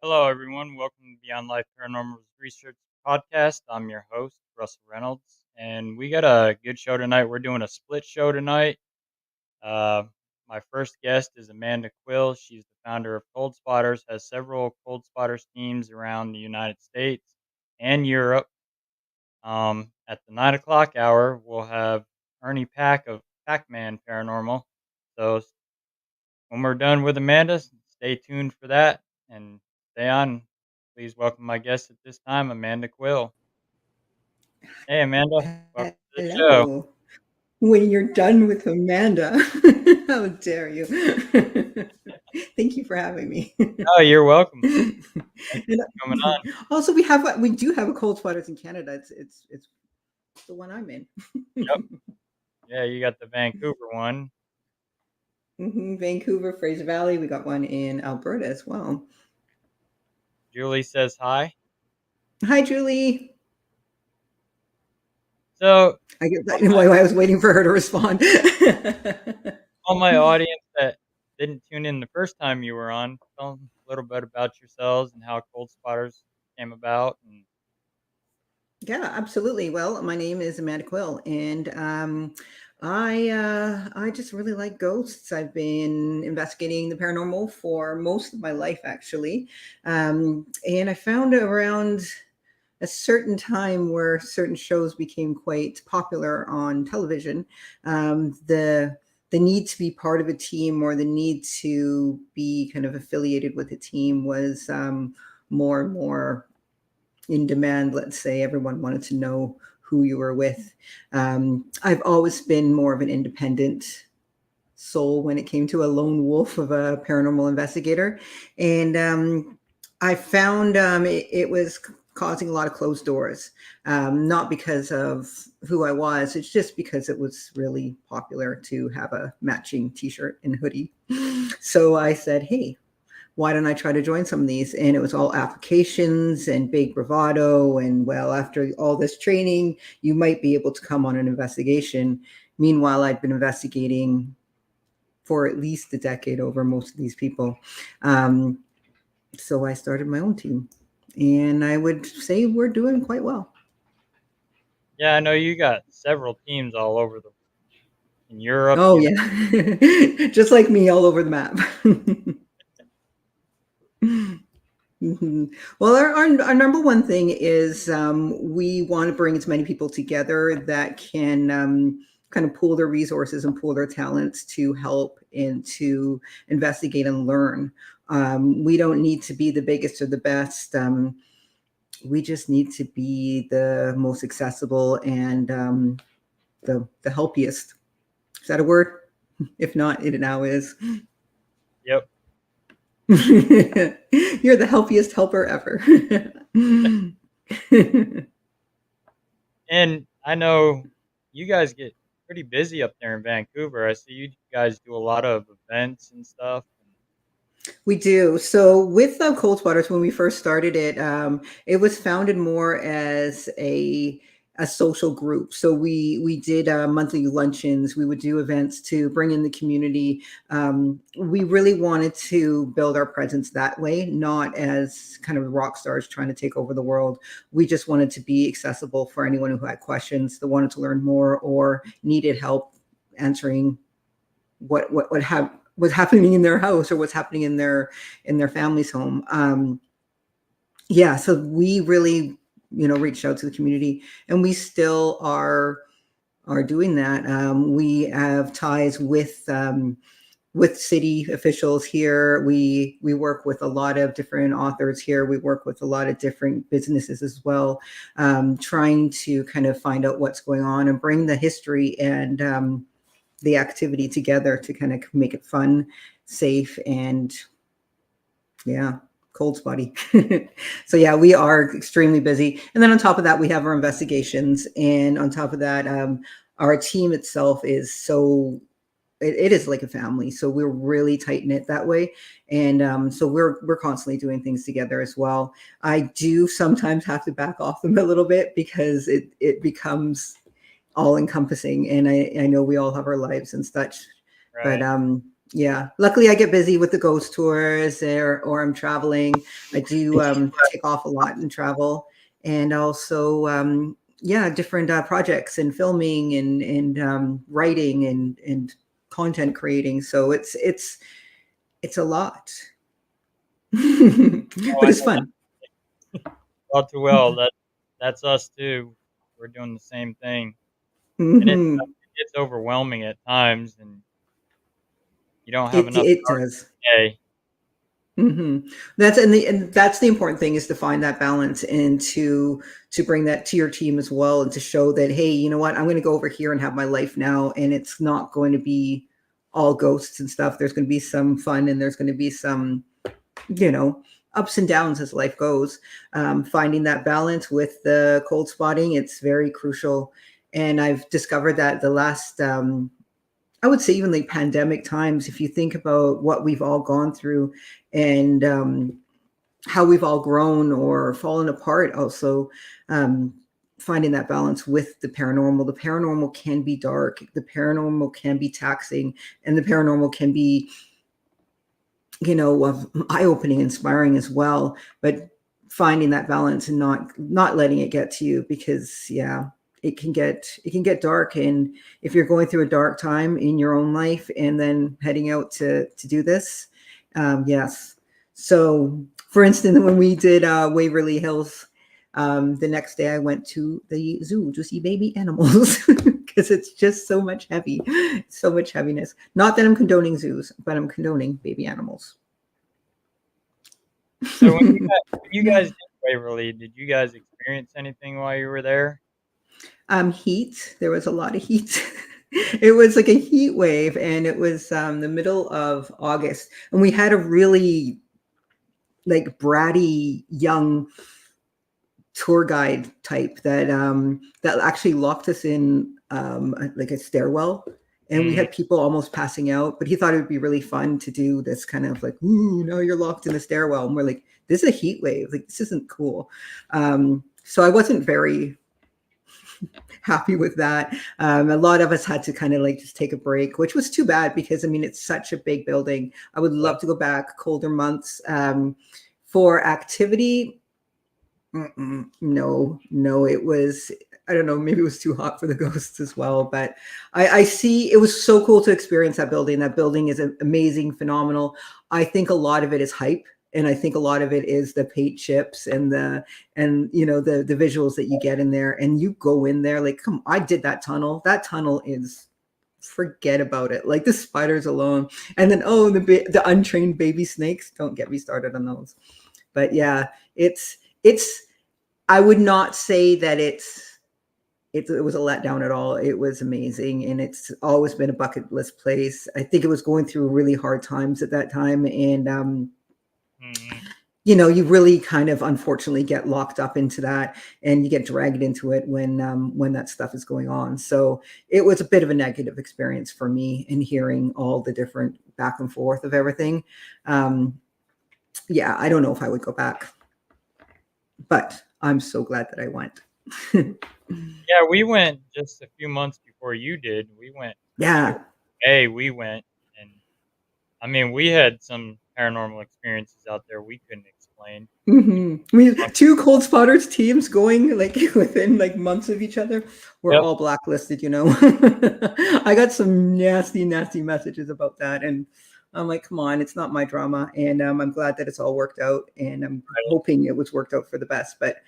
Hello, everyone. Welcome to Beyond Life Paranormal Research Podcast. I'm your host, Russell Reynolds, and we got a good show tonight. We're doing a split show tonight. Uh, my first guest is Amanda Quill. She's the founder of Cold Spotters, has several Cold Spotters teams around the United States and Europe. At the 9 o'clock hour, we'll have Ernie Pack of Pac-Man Paranormal. So when we're done with Amanda, stay tuned for that and stay on. Please welcome my guest at this time, Amanda Quill. Hey, Amanda. Welcome to the show. Hello. When you're done with Amanda, how dare you? Thank you for having me. Oh, you're welcome. Thank you And, for coming on. also, we do have a Cold Spotters in Canada. It's the one I'm in. Yep. Yeah, you got the Vancouver one. Vancouver, Fraser Valley. We got one in Alberta as well. Julie says hi. Hi, Julie. So, I guess why I was waiting for her to respond. all my audience that didn't tune in the first time you were on, tell them a little bit about yourselves and how Cold Spotters came about. And Yeah, absolutely. Well, my name is Amanda Quill, and I just really like ghosts. I've been investigating the paranormal for most of my life, actually, and I found around a certain time where certain shows became quite popular on television, the need to be part of a team or the need to be kind of affiliated with a team was more and more in demand. Let's say everyone wanted to know who you were with. I've always been more of an independent soul when it came to a lone wolf of a paranormal investigator, and I found it was causing a lot of closed doors, not because of who I was. It's just because it was really popular to have a matching t-shirt and hoodie. So I said, hey, why don't I try to join some of these? And it was all applications and big bravado. And well, after all this training, you might be able to come on an investigation. Meanwhile, I'd been investigating for at least a decade over most of these people. So I started my own team. And I would say we're doing quite well. yeah, I know you got several teams all over in Europe. Oh, yeah. Just like me, all over the map. Well, our number one thing is we want to bring as many people together that can kind of pool their resources and pool their talents to help and to investigate and learn. We don't need to be the biggest or the best. We just need to be the most accessible and the helpiest. Is that a word? If not, it now is. Yep. You're the healthiest helper ever. And I know you guys get pretty busy up there in Vancouver. I see you guys do a lot of events and stuff. We do. So with Cold Spotters, when we first started it, it was founded more as a social group. So we did monthly luncheons. We would do events to bring in the community. We really wanted to build our presence that way, not as kind of rock stars trying to take over the world. We just wanted to be accessible for anyone who had questions, that wanted to learn more, or needed help answering what was happening in their house or what's happening in their family's home. Yeah, so we really reached out to the community, and we still are are doing that. We have ties with city officials here. We work with a lot of different authors here. We work with a lot of different businesses as well, trying to kind of find out what's going on and bring the history and the activity together to kind of make it fun, safe, and yeah, cold spotty. So yeah, we are extremely busy. And then on top of that, we have our investigations. And on top of that, our team itself is so it is like a family. So we're really tight knit that way. And so we're constantly doing things together as well. I do sometimes have to back off them a little bit because it becomes all encompassing. And I know we all have our lives and such. But Right. yeah, luckily I get busy with the ghost tours or I'm traveling. I do take off a lot and travel. And also yeah, different projects and filming and writing and content creating. So it's a lot. Oh, But I it's know fun. that all too well. That's us too. We're doing the same thing, and Hmm. it gets overwhelming at times, and you don't have enough It hours does. in the day. Hmm. And that's the important thing is to find that balance and to bring that to your team as well and to show that, hey, you know what, I'm going to go over here and have my life now, and it's not going to be all ghosts and stuff. There's going to be some fun and there's going to be some, you know, ups and downs as life goes. Finding that balance with the cold spotting, it's very crucial. And I've discovered that the last I would say even like pandemic times, if you think about what we've all gone through and how we've all grown or fallen apart, also um, finding that balance with the paranormal. The paranormal can be dark, the paranormal can be taxing, and the paranormal can be, you know, eye opening, inspiring as well. But finding that balance and not letting it get to you because yeah, it can get dark. And if you're going through a dark time in your own life and then heading out to do this, yes. So for instance, when we did Waverly Hills, the next day I went to the zoo to see baby animals because it's just so much heaviness. Not that I'm condoning zoos, but I'm condoning baby animals. So when you guys did Waverly, did you guys experience anything while you were there? Heat. There was a lot of heat. It was like a heat wave, and it was the middle of August, and we had a really like bratty young tour guide type that actually locked us in like a stairwell, and we Mm, had people almost passing out, but he thought it would be really fun to do this kind of like, ooh, now you're locked in the stairwell, and we're like, this is a heat wave, like this isn't cool. So I wasn't very happy with that. A lot of us had to kind of like just take a break, which was too bad because I mean it's such a big building. I would yeah. love to go back colder months for activity. No, no, it was. I don't know. Maybe it was too hot for the ghosts as well. But I see. It was so cool to experience that building. That building is amazing, phenomenal. I think a lot of it is hype, and I think a lot of it is the paint chips and you know the visuals that you get in there. And you go in there like, come. I did that tunnel. That tunnel is forget about it. Like the spiders alone, and then oh the untrained baby snakes. Don't get me started on those. But yeah, it's I would not say that it was a letdown at all. It was amazing, and it's always been a bucket list place. I think it was going through really hard times at that time, and Mhm. you know, you really kind of unfortunately get locked up into that, and you get dragged into it when that stuff is going on. So it was a bit of a negative experience for me in hearing all the different back and forth of everything. Um, yeah, I don't know if I would go back, but I'm so glad that I went. Yeah, we went just a few months before you did. We went, I think it Yeah. was May we went, and I mean, we had some paranormal experiences out there we couldn't explain. We Hmm. I mean, talked two cold spotters teams going like within like months of each other. We're Yep, all blacklisted, you know. I got some nasty, nasty messages about that, and I'm like, come on, it's not my drama, and I'm glad that it's all worked out, and I'm right. hoping it was worked out for the best. But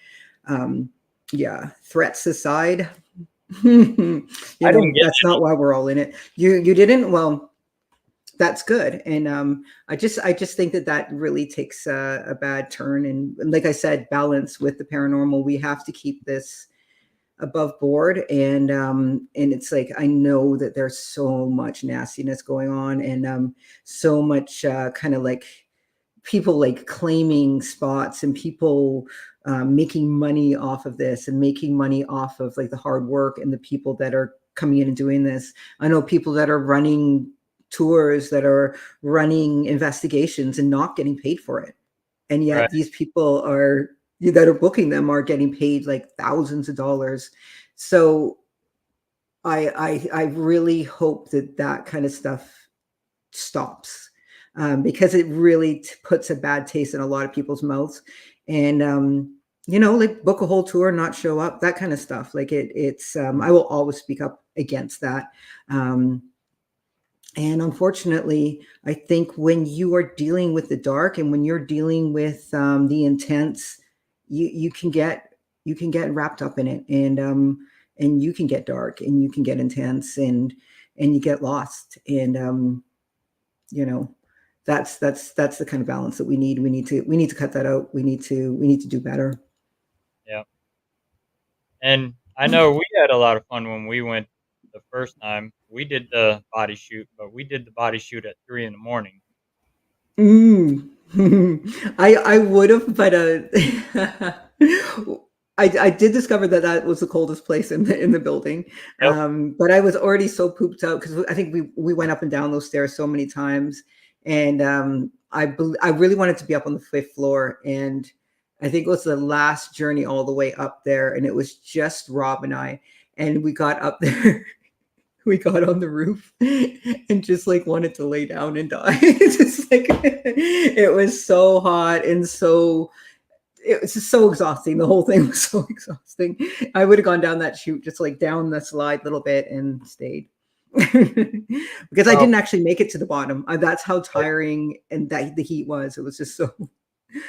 um, yeah, threats aside, I didn't get That's not why we're all in it. You didn't? Well, that's good. And I just think that that really takes a bad turn. And like I said, balance with the paranormal. We have to keep this above board. And it's like I know that there's so much nastiness going on, and so much kind of like people like claiming spots, and people making money off of this, and making money off of like the hard work and the people that are coming in and doing this. I know people that are running tours, that are running investigations and not getting paid for it, and right. yet these people are that are booking them are getting paid like thousands of dollars. So I really hope that that kind of stuff stops, because it really puts a bad taste in a lot of people's mouths. And like book a whole tour, not show up, that kind of stuff. Like it's I will always speak up against that. Um, and unfortunately, I think when you are dealing with the dark, and when you're dealing with the intense, you can get wrapped up in it, and you can get dark, and you can get intense, and you get lost. And you know that's the kind of balance that we need to cut that out. We need to do better. Yeah. And I know we had a lot of fun when we went the first time. We did the body shoot, but we did the body shoot at 3 in the morning. Mm. I would have, but I did discover that that was the coldest place in the building. Yep. But I was already so pooped out because I think we went up and down those stairs so many times, and I really wanted to be up on the fifth floor, and I think it was the last journey all the way up there, and it was just Rob and I, and we got up there. We got on the roof and just like wanted to lay down and die. It's just like it was so hot, and so it was just so exhausting. The whole thing was so exhausting. I would have gone down that chute, just like down the slide a little bit and stayed. Because I Well, didn't actually make it to the bottom. That's how tiring and that the heat was. It was just so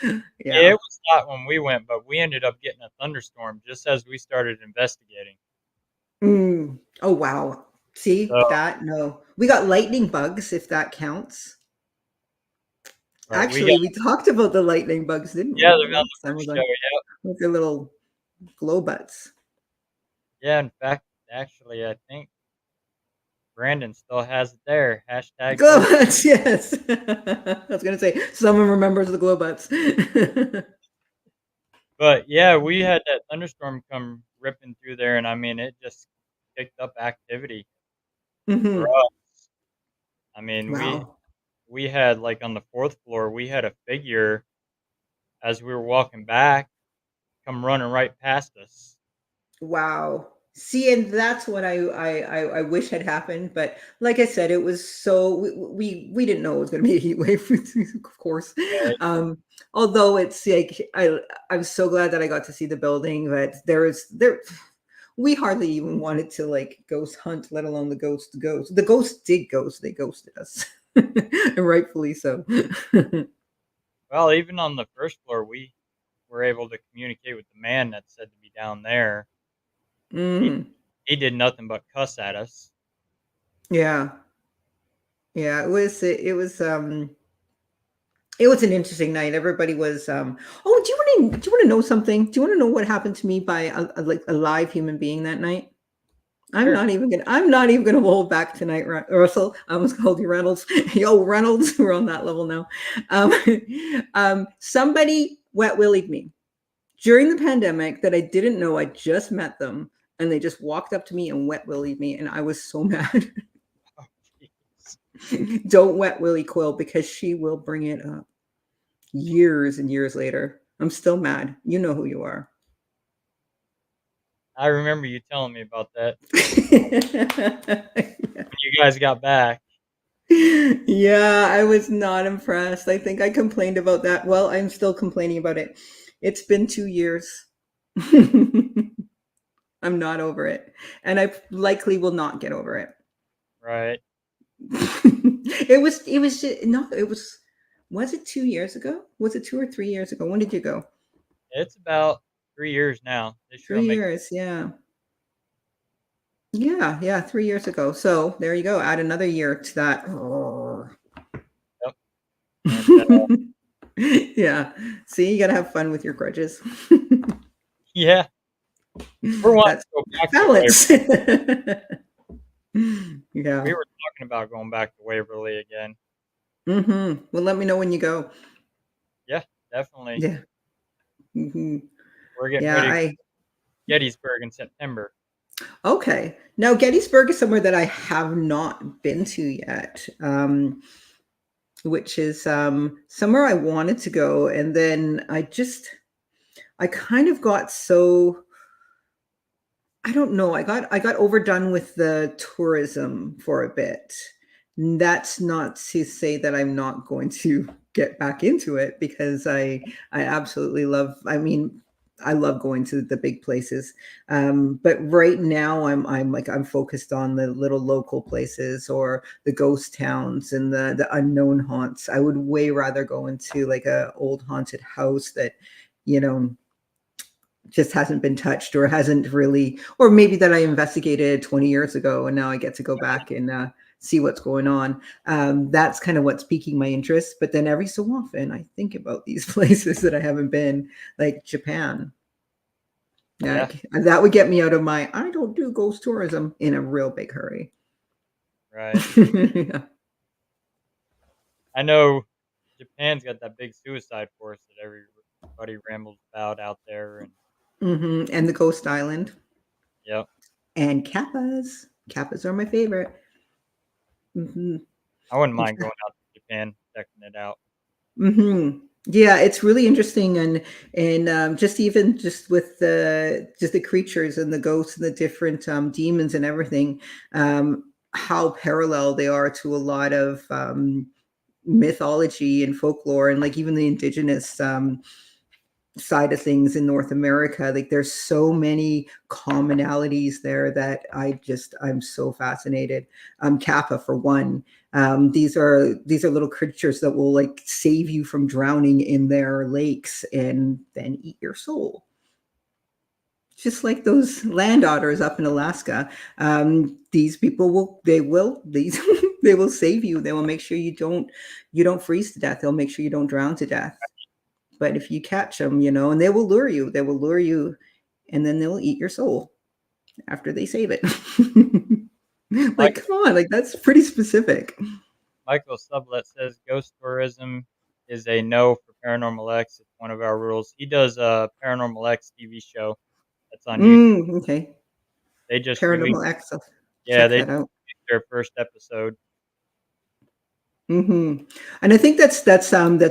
yeah, it yeah. was hot when we went, but we ended up getting a thunderstorm just as we started investigating. Mm. Oh wow. See So, that? No. We got lightning bugs, if that counts. right, we got Actually, we talked about the lightning bugs, didn't yeah, we? they're The on last the time first was show. on Yeah, with the little glow butts. yeah. In fact, actually, I think Brandon still has it there. Hashtag Glow ghost. butts, yes. I was gonna say someone remembers the glow butts. But yeah, we had that thunderstorm come ripping through there, and I mean, it just picked up activity for Hmm. us. I mean, Wow. we had like on the fourth floor, we had a figure as we were walking back come running right past us. Wow. See, and that's what I wish had happened. But like I said, it was so we didn't know it was going to be a heat wave, of course. Right? Um, Although it's like I'm so glad that I got to see the building, but there we hardly even wanted to like ghost hunt, let alone the ghost ghost. The ghosts did ghost, they ghosted us. And rightfully so. Well, even on the first floor, we were able to communicate with the man that's said to be down there. He Mm, he did nothing but cuss at us. yeah. Yeah, it was an interesting night. Everybody was oh, do you want to know something? Do you want to know what happened to me by like a live human being that night? Sure. I'm not even gonna hold back tonight, Russell. I almost called you Reynolds. Yo, Reynolds, we're on that level now. Um, Somebody wet willied me during the pandemic that I didn't know. I just met them, and they just walked up to me and wet willied me, and I was so mad. Oh, jeez. Don't wet Willie Quill, because she will bring it up years and years later. I'm still mad. You know who you are. I remember you telling me about that Yeah. when you guys got back. Yeah, I was not impressed. I think I complained about that. Well, I'm still complaining about it. It's been 2 years. I'm not over it. And I likely will not get over it. Right. No, was it 2 years ago? Was it 2 or 3 years ago? When did you go? It's about 3 years now. This year will Three make years, yeah. Yeah, yeah, 3 years ago. So there you go. Add another year to that. Yep. And Yeah. See, you gotta have fun with your grudges. yeah, we're wanting That's to go back to balance. Waverly. Yeah. We were talking about going back to Waverly again. Well, let me know when you go. Yeah, definitely. Yeah. hmm We're getting Yeah. ready to go I to Gettysburg in September. Okay. Now, Gettysburg is somewhere that I have not been to yet, which is somewhere I wanted to go, and then I kind of got so I don't know. I got overdone with the tourism for a bit. That's not to say that I'm not going to get back into it because I absolutely love. I mean, I love going to the big places. But right now, I'm focused on the little local places or the ghost towns and the unknown haunts. I would way rather go into like a old haunted house that you know just hasn't been touched or hasn't really, or maybe that I investigated 20 years ago and now I get to go back and see what's going on. That's kind of what's piquing my interest. But then every so often I think about these places that I haven't been, like Japan. Yeah, Like that would get me out of my I don't do ghost tourism in a real big hurry. right. Yeah. I know Japan's got that big suicide force that everybody rambles about out there, and And the Ghost Island yep, and Kappas. Kappas are my favorite. hmm I wouldn't mind going out to Japan, checking it out. Yeah, it's really interesting, and just even just with the creatures and the ghosts and the different demons and everything, how parallel they are to a lot of mythology and folklore, and like even the indigenous side of things in North America. Like there's so many commonalities there that I'm so fascinated. Kappa for one. These are little creatures that will like save you from drowning in their lakes and then eat your soul. Just like those land otters up in Alaska, these people will these they will save you. They will make sure you don't freeze to death. They'll make sure you don't drown to death. But if you catch them, and they will lure you, and then they'll eat your soul after they save it. Like, Michael come on, like that's pretty specific. Michael Sublet says ghost tourism is a no for Paranormal X. It's one of our rules. He does a Paranormal X TV show that's on YouTube. Okay. They just released, Paranormal X. I'll yeah, check they that just out. released their first episode. And I think that's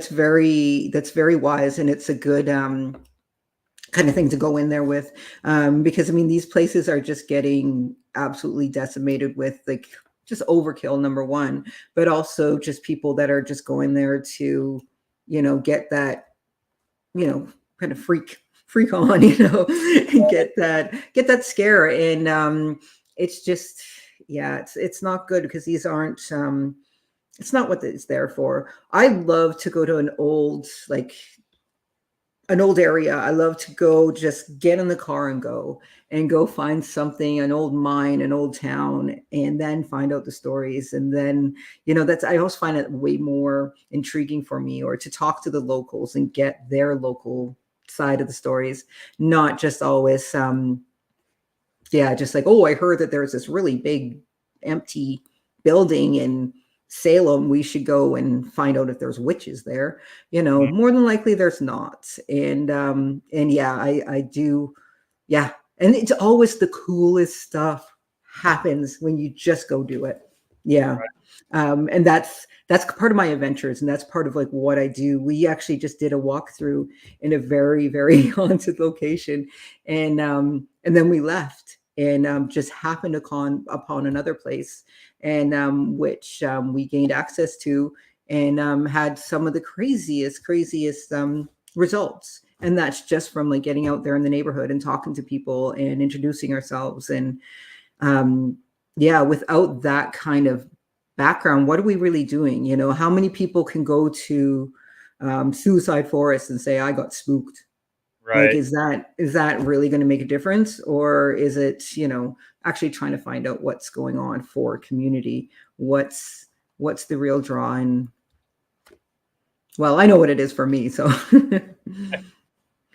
very wise, and it's a good kind of thing to go in there with, because I mean these places are just getting absolutely decimated with like just overkill, number one, but also just people that are just going there to get that you know kind of freak on, and get that scare, and it's just yeah, it's not good because these aren't it's not what it's there for. I love to go to an old area. I love to go just get in the car and go find something, an old mine, an old town, and then find out the stories. And then, that's, I always find it way more intriguing for me, or to talk to the locals and get their local side of the stories, not just always, yeah, just like, oh, I heard that there's this really big empty building in Salem. We should go and find out if there's witches there. Mhm. More than likely there's not. And yeah, I do. Yeah. And it's always the coolest stuff happens when you just go do it. Yeah. Right. And that's part of my adventures, and that's part of like what I do. We actually just did a walkthrough in a very, very haunted location, and then we left and just happened upon another place, and which we gained access to, and had some of the craziest results. And that's just from like getting out there in the neighborhood and talking to people and introducing ourselves. And um, yeah, without that kind of background, what are we really doing? How many people can go to suicide forest and say, I got spooked? Like, Right. is that really going to make a difference, or is it, actually trying to find out what's going on for community? What's the real draw? And well, I know what it is for me, so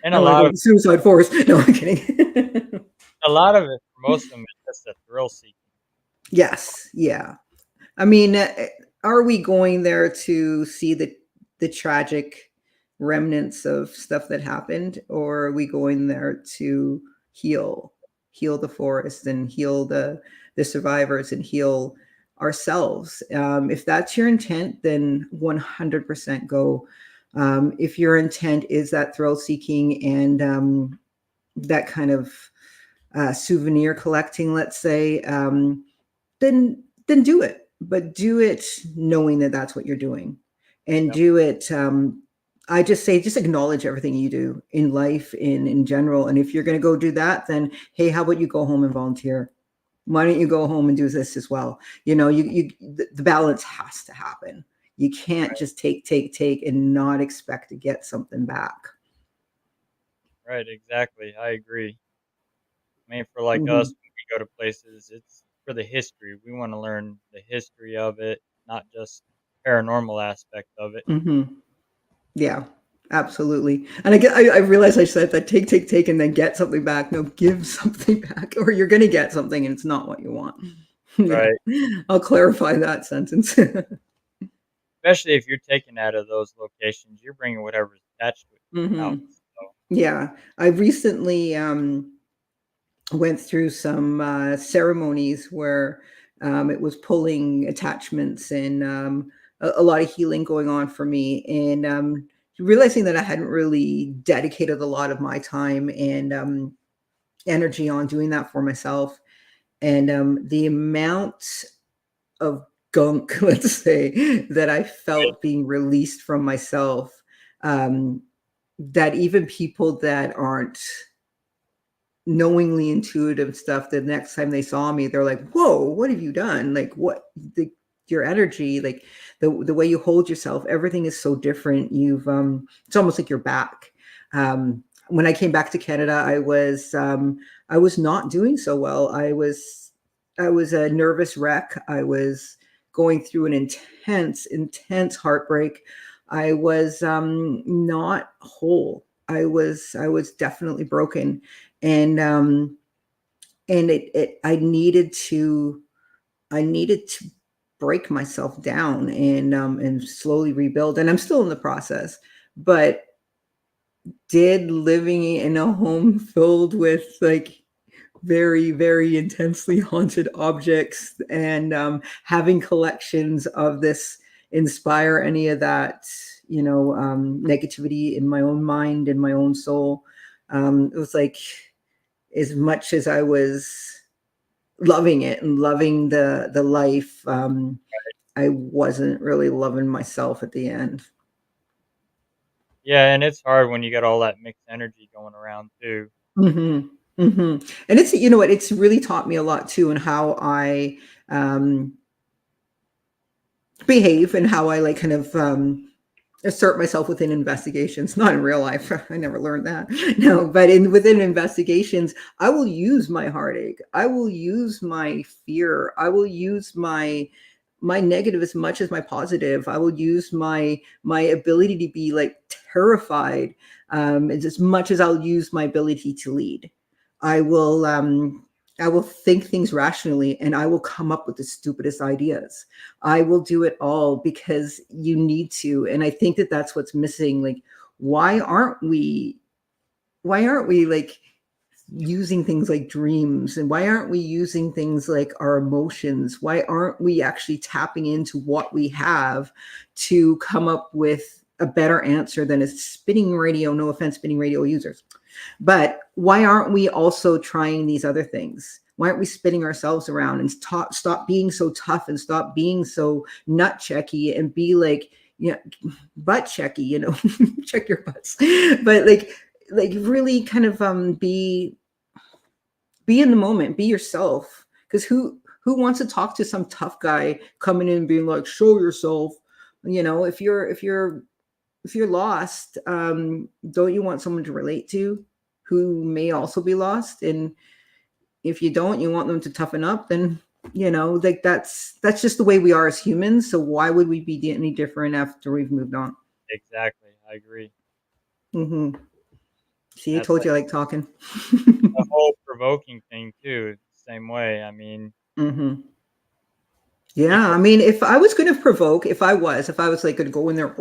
And I want to go to the suicide forest. No, I'm kidding. a lot of it for most of them is just a thrill seeking. Yes, yeah. I mean, are we going there to see the tragic remnants of stuff that happened, or are we going there to heal, heal the forest and heal the survivors and heal ourselves? If that's your intent, then 100% go. If your intent is that thrill seeking and that kind of souvenir collecting, let's say, then do it, but do it knowing that that's what you're doing, and Yep. do it. I just say, just acknowledge everything you do in life, in general. And if you're going to go do that, then hey, how about you go home and volunteer? Why don't you go home and do this as well? The balance has to happen. You can't just take and not expect to get something back. Right, exactly. I agree. I mean, for like Hmm. us, when we go to places, it's for the history. We want to learn the history of it, not just paranormal aspect of it. Hmm. Yeah, absolutely. And I realize I said that, take, and then get something back. No, give something back, or you're going to get something and it's not what you want. Yeah, Right. I'll clarify that sentence. Especially if you're taken out of those locations, you're bringing whatever's attached to it Hmm. out. So, Yeah, I recently went through some ceremonies where it was pulling attachments and a lot of healing going on for me, and realizing that I hadn't really dedicated a lot of my time and energy on doing that for myself. And the amount of gunk, let's say, that I right, felt being released from myself, um, that even people that aren't knowingly intuitive stuff, the next time they saw me, they're like, whoa, what have you done? Like, what your energy, like the way you hold yourself, everything is so different. It's almost like you're back. When I came back to Canada, I was not doing so well. I was a nervous wreck. I was going through an intense heartbreak. I was not whole. I was definitely broken. And I needed to break myself down and slowly rebuild, and I'm still in the process. But did living in a home filled with like very intensely haunted objects and having collections of this inspire any of that, negativity in my own mind and my own soul? It was like, as much as I was loving it and loving the life, I wasn't really loving myself at the end. yeah, and it's hard when you got all that mixed energy going around too. Hmm. Hmm. And it's, what, it's really taught me a lot too, and how I um, behave, and how I like kind of assert myself within investigations, not in real life. I never learned that. No, but in within investigations, I will use my heartache. I will use my fear. I will use my negative as much as my positive. I will use my ability to be like terrified, as much as I'll use my ability to lead. I will I will think things rationally, and I will come up with the stupidest ideas. I will do it all because you need to. And I think that that's what's missing. Like, why aren't we, like using things like dreams, and why aren't we using things like our emotions? Why aren't we actually tapping into what we have to come up with a better answer than a spinning radio? No offense, spinning radio users, but why aren't we also trying these other things? Why aren't we spinning ourselves around and stop being so tough and stop being so nut checky and be like, butt checky, check your butts, but like really kind of be in the moment, be yourself. Because who wants to talk to some tough guy coming in and being like, show yourself? If you're if you're lost, don't you want someone to relate to who may also be lost? And if you don't, you want them to toughen up, then like that's just the way we are as humans. So why would we be any different after we've moved on? Exactly. I agree. Hmm. See, I That's told like you I like talking. the whole provoking thing too. Same way. I mean, Hmm. Yeah, people, I mean, if I was going to provoke, if I was like going to go in there,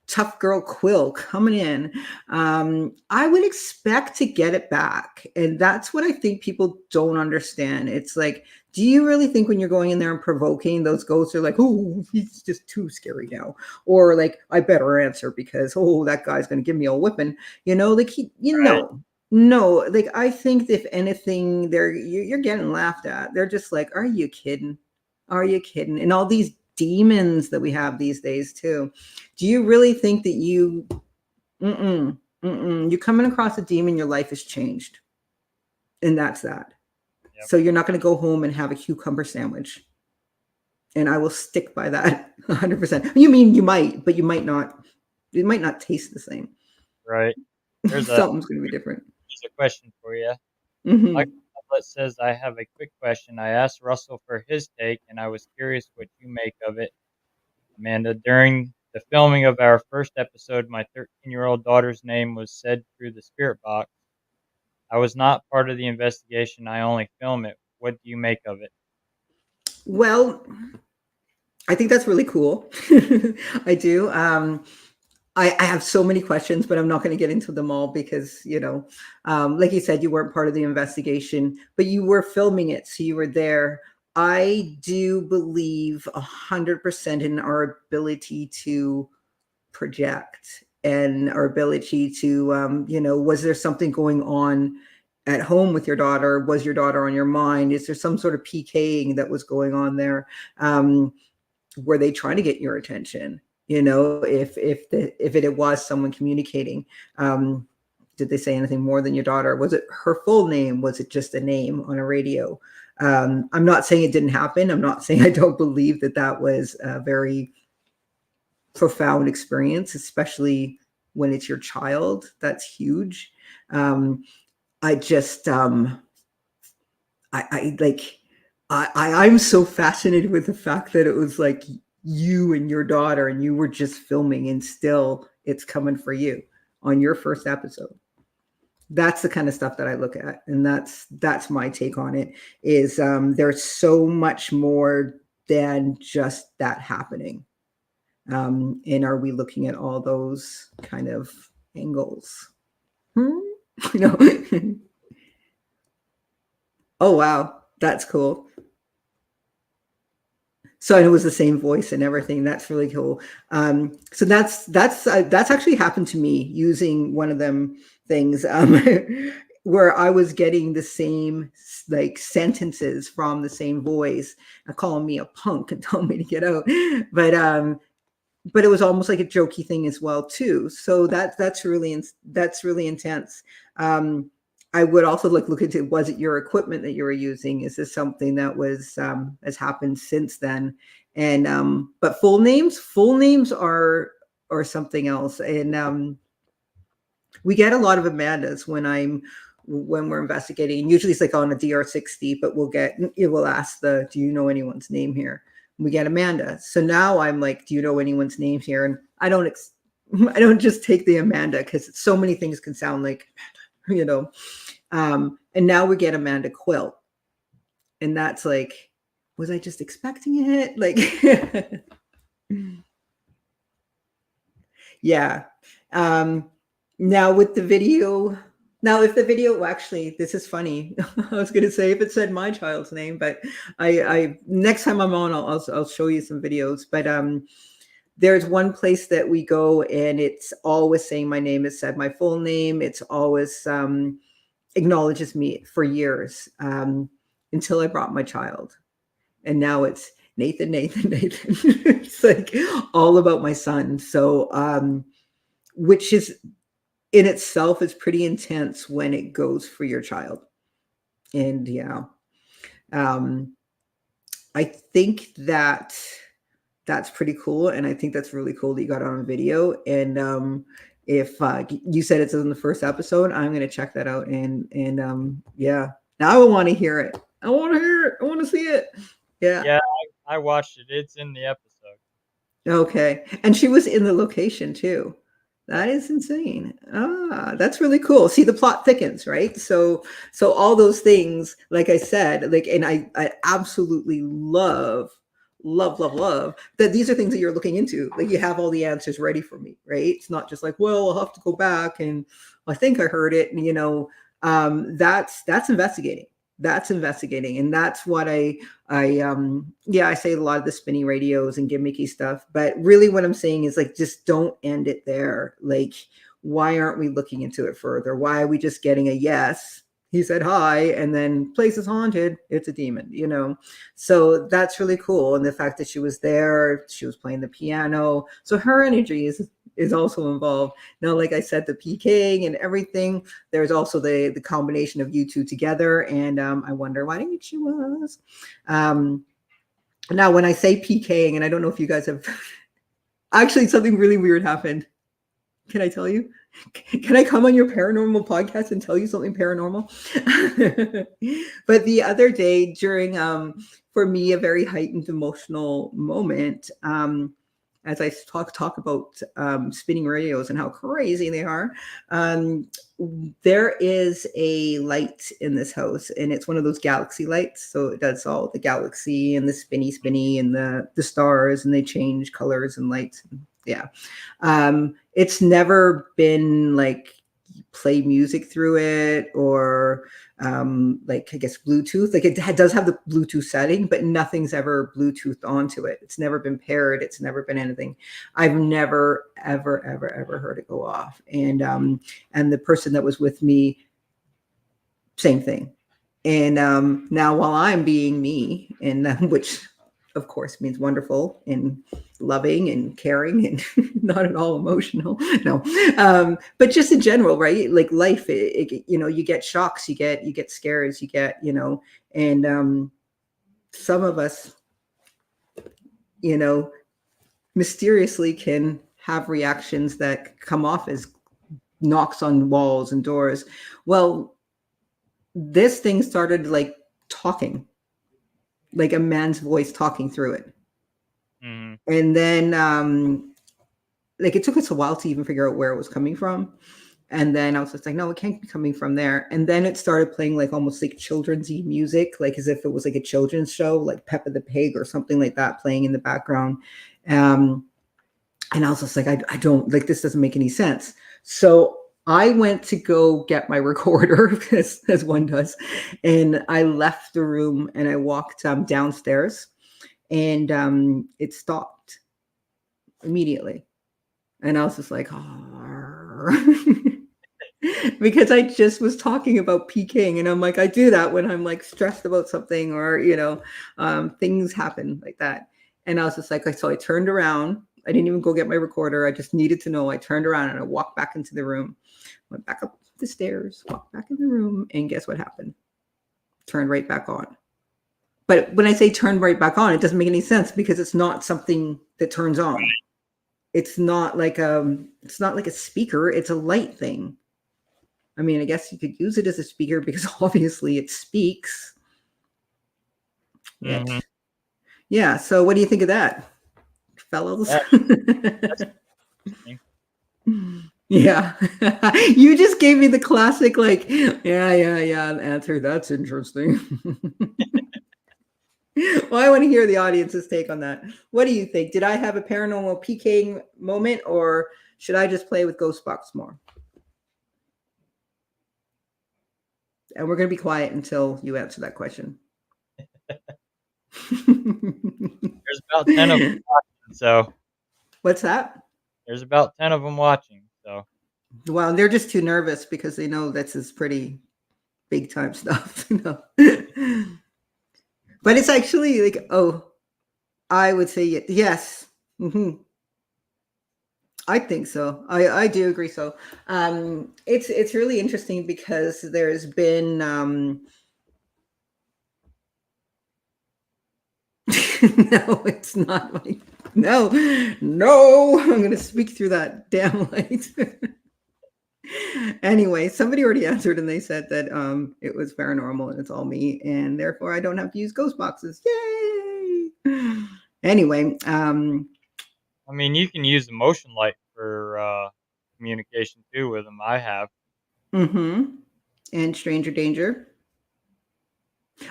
tough girl Quill coming in, I would expect to get it back, and that's what I think people don't understand. It's like, do you really think when you're going in there and provoking, those ghosts are like, oh, he's just too scary now, or like, I better answer because that guy's going to give me a whipping, like right? no, like I think if anything, you're getting laughed at. They're just like, are you kidding? Are you kidding? And all these demons that we have these days too. Do you really think that you coming across a demon, your life has changed, and that's that. Yep. So you're not going to go home and have a cucumber sandwich, and I will stick by that 100%. You mean you might, but you might not. It might not taste the same. Right. There's a Something's going to be different. Here's a question for you. Like Hmm. Outlet says, I have a quick question. I asked Russell for his take, and I was curious what you make of it. Amanda, during the filming of our first episode, my 13-year-old daughter's name was said through the spirit box. I was not part of the investigation. I only film it. What do you make of it? Well, I think that's really cool. I do. I have so many questions, but I'm not going to get into them all because, like you said, you weren't part of the investigation, but you were filming it. So you were there. I do believe 100% in our ability to project and our ability to, was there something going on at home with your daughter? Was your daughter on your mind? Is there some sort of PKing that was going on there? Were they trying to get your attention? If it was someone communicating, did they say anything more than your daughter? Was it her full name? Was it just a name on a radio? I'm not saying it didn't happen. I'm not saying I don't believe that that was a very profound experience, especially when it's your child. That's huge. I just I like I'm so fascinated with the fact that it was like you and your daughter and you were just filming and still it's coming for you on your first episode. That's the kind of stuff that I look at, and that's my take on it. Is there's so much more than just that happening, and are we looking at all those kind of angles? Hmm? you know oh wow, that's cool. So it was the same voice and everything. That's really cool. So that's actually happened to me using one of them things, where I was getting the same like sentences from the same voice, calling me a punk and telling me to get out. But but it was almost like a jokey thing as well too. So that's really intense. I would also like look into, was it your equipment that you were using? Is this something that was has happened since then? And but full names are something else. And we get a lot of Amandas when we're investigating. And usually it's like on a DR60, but it will ask do you know anyone's name here? We get Amanda. So now I'm like, do you know anyone's name here? And I don't just take the Amanda because so many things can sound like Amanda, and now we get Amanda Quill. And that's like, was I just expecting it? Like, yeah. Um, now with the video, now if the video, well, actually, this is funny. I was going to say if it said my child's name, but I next time I'm on, I'll show you some videos. But there's one place that we go, and it's always saying my name. It said my full name. It's always acknowledges me for years, until I brought my child, and now it's Nathan, Nathan, Nathan. It's like all about my son. So, which is in itself is pretty intense when it goes for your child. And yeah, um, I think That's pretty cool, and I think that's really cool that you got it on video. And if you said it's in the first episode, I'm gonna check that out. And yeah, now I want to hear it. I want to hear it. I want to see it. Yeah. Yeah, I watched it. It's in the episode. Okay. And she was in the location too. Yep. That is insane. Ah, that's really cool. See, the plot thickens, right? So all those things, like I said, like, and I absolutely love that these are things that you're looking into. Like you have all the answers ready for me, right? It's not just like, well, I'll have to go back and I think I heard it, and that's investigating. That's investigating. And that's what yeah, I say a lot of the spinny radios and gimmicky stuff, but really what I'm saying is like, just don't end it there. Like, why aren't we looking into it further? Why are we just getting a yes? He said hi, and then place is haunted. It's a demon. So that's really cool. And the fact that she was there, she was playing the piano. So her energy is also involved. Now, like I said, the PKing and everything, there's also the combination of you two together. And I wonder what age she was. Now, when I say PKing, and I don't know if you guys have actually, something really weird happened. Can I tell you? Can I come on your paranormal podcast and tell you something paranormal? But the other day, during for me, a very heightened emotional moment, as I talk about spinning radios and how crazy they are, um, there is a light in this house, and it's one of those galaxy lights. So it does all the galaxy and the spinny and the stars, and they change colors and lights. Yeah. It's never been like play music through it, or like, I guess, Bluetooth. Like, it does have the Bluetooth setting, but nothing's ever Bluetoothed onto it. It's never been paired. It's never been anything. I've never ever heard it go off. And the person that was with me, same thing. And now, while I'm being me, and which of course means wonderful and loving and caring and not at all emotional, no, but just in general, right? Like life, you get shocks, you get scares, and some of us, you know mysteriously can have reactions that come off as knocks on walls and doors. Well, this thing started like talking, like a man's voice talking through it. Mm-hmm. And then like, it took us a while to even figure out where it was coming from. And then I was just like, no, it can't be coming from there. And then it started playing like almost like children's-y music, like as if it was like a children's show, like Peppa the Pig or something like that, playing in the background. um and I was just like, I don't like, this doesn't make any sense. So I went to go get my recorder, as one does, and I left the room and I walked downstairs, and it stopped immediately. And I was just like, oh. Because I just was talking about PKing, and I'm like, I do that when I'm like stressed about something, or things happen like that. And I was just like, so I turned around. I didn't even go get my recorder. I just needed to know. I turned around and I walked back into the room, went back up the stairs, walked back in the room, and guess what happened? Turned right back on. But when I say turned right back on, it doesn't make any sense, because it's not something that turns on. It's not like a speaker. It's a light thing. I mean, I guess you could use it as a speaker, because obviously it speaks. Mm-hmm. It. Yeah. So what do you think of that, fellows? That, that's interesting. Yeah. You just gave me the classic, like, yeah, answer. That's interesting. Well, I want to hear the audience's take on that. What do you think? Did I have a paranormal PKing moment, or should I just play with Ghost Box more? And we're going to be quiet until you answer that question. There's about 10 of them watching, so What's that? there's about 10 of them watching, so Well, they're just too nervous because they know this is pretty big time stuff. But it's actually like, oh, I would say yes. I think so. I do agree. So it's really interesting, because there's been No, it's not like no, no. I'm gonna speak through that damn light. Anyway, somebody already answered and they said that it was paranormal and it's all me, and therefore I don't have to use ghost boxes. Yay! Anyway, I mean, you can use the motion light for communication too with them. I have. mm-hmm. And stranger danger.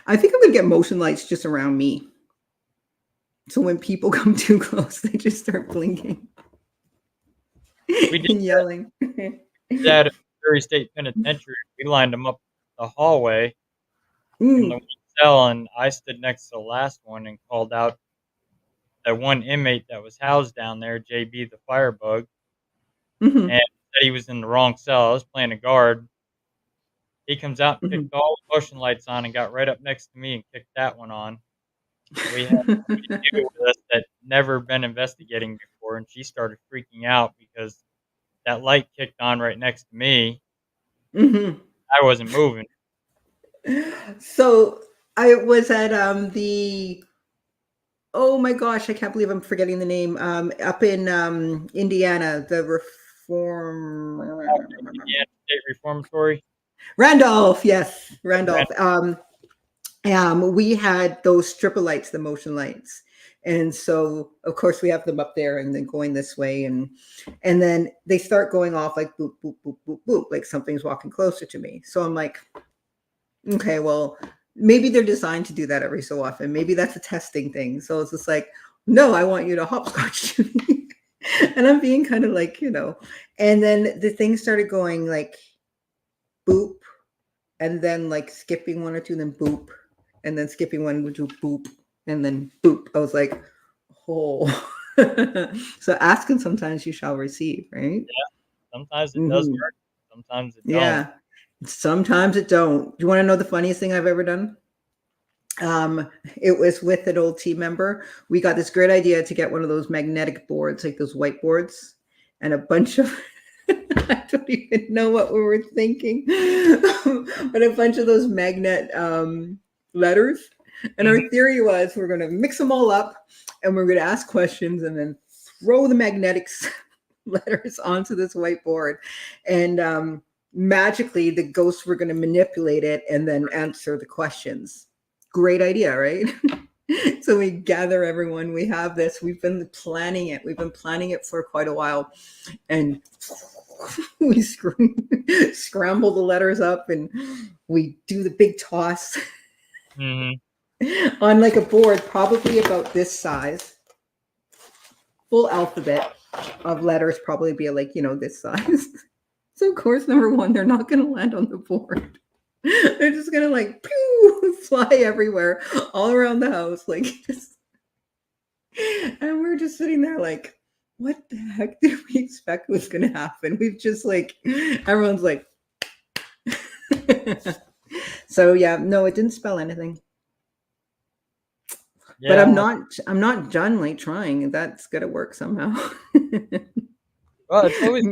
I think I'm gonna get motion lights just around me. So when people come too close, they just start blinking We did and yelling. that at Missouri State Penitentiary. We lined them up the hallway in the Mm, one cell, and I stood next to the last one and called out that one inmate that was housed down there, JB the Firebug, and mhm, said he was in the wrong cell. I was playing a guard. He comes out and kicked mhm. all the motion lights on and got right up next to me and kicked that one on. And we had somebody new with us that never been investigating before, and she started freaking out because that light kicked on right next to me. Mhm. I wasn't moving. So I was at the oh my gosh, I can't believe I'm forgetting the name. Up in Indiana, the reform Indiana State Reformatory. Randolph, yes, Ran. Randolph. We had those stripper lights, the motion lights. And so of course we have them up there and then going this way and then they start going off like boop, boop, boop, boop, boop, like something's walking closer to me. So I'm like, okay, well, maybe they're designed to do that every so often. Maybe that's a testing thing. So it's just like, no, I want you to hopscotch to me. And I'm being kind of like, and then the thing started going like boop, and then like skipping one or two, then boop, and then skipping one, would do boop, and then boop. I was like, oh. So asking sometimes you shall receive, right? Sometimes it does Hmm. work, sometimes it don't. Yeah. Sometimes it don't. Do you want to know the funniest thing I've ever done? It was with an old team member. We got this great idea to get one of those magnetic boards, like those whiteboards, and a bunch of I don't even know what we were thinking, but a bunch of those magnet letters. And our Mhm. theory was we're going to mix them all up and we're going to ask questions and then throw the magnetics letters onto this whiteboard. And magically, the ghosts were going to manipulate it and then answer the questions. Great idea, right? So we gather everyone. We have this. We've been planning it. We've been planning it for quite a while. And we scramble the letters up and we do the big toss Mhm. on like a board, probably about this size, full alphabet of letters, probably be like, this size. So, of course, number one, they're not going to land on the board. They're just going to like pew, fly everywhere, all around the house. Like, just, and we're just sitting there like, what the heck did we expect was going to happen? We've just like, everyone's like, so yeah, no, it didn't spell anything. But I'm Yeah. not I'm not done like trying. That's gotta work somehow. Well, it's always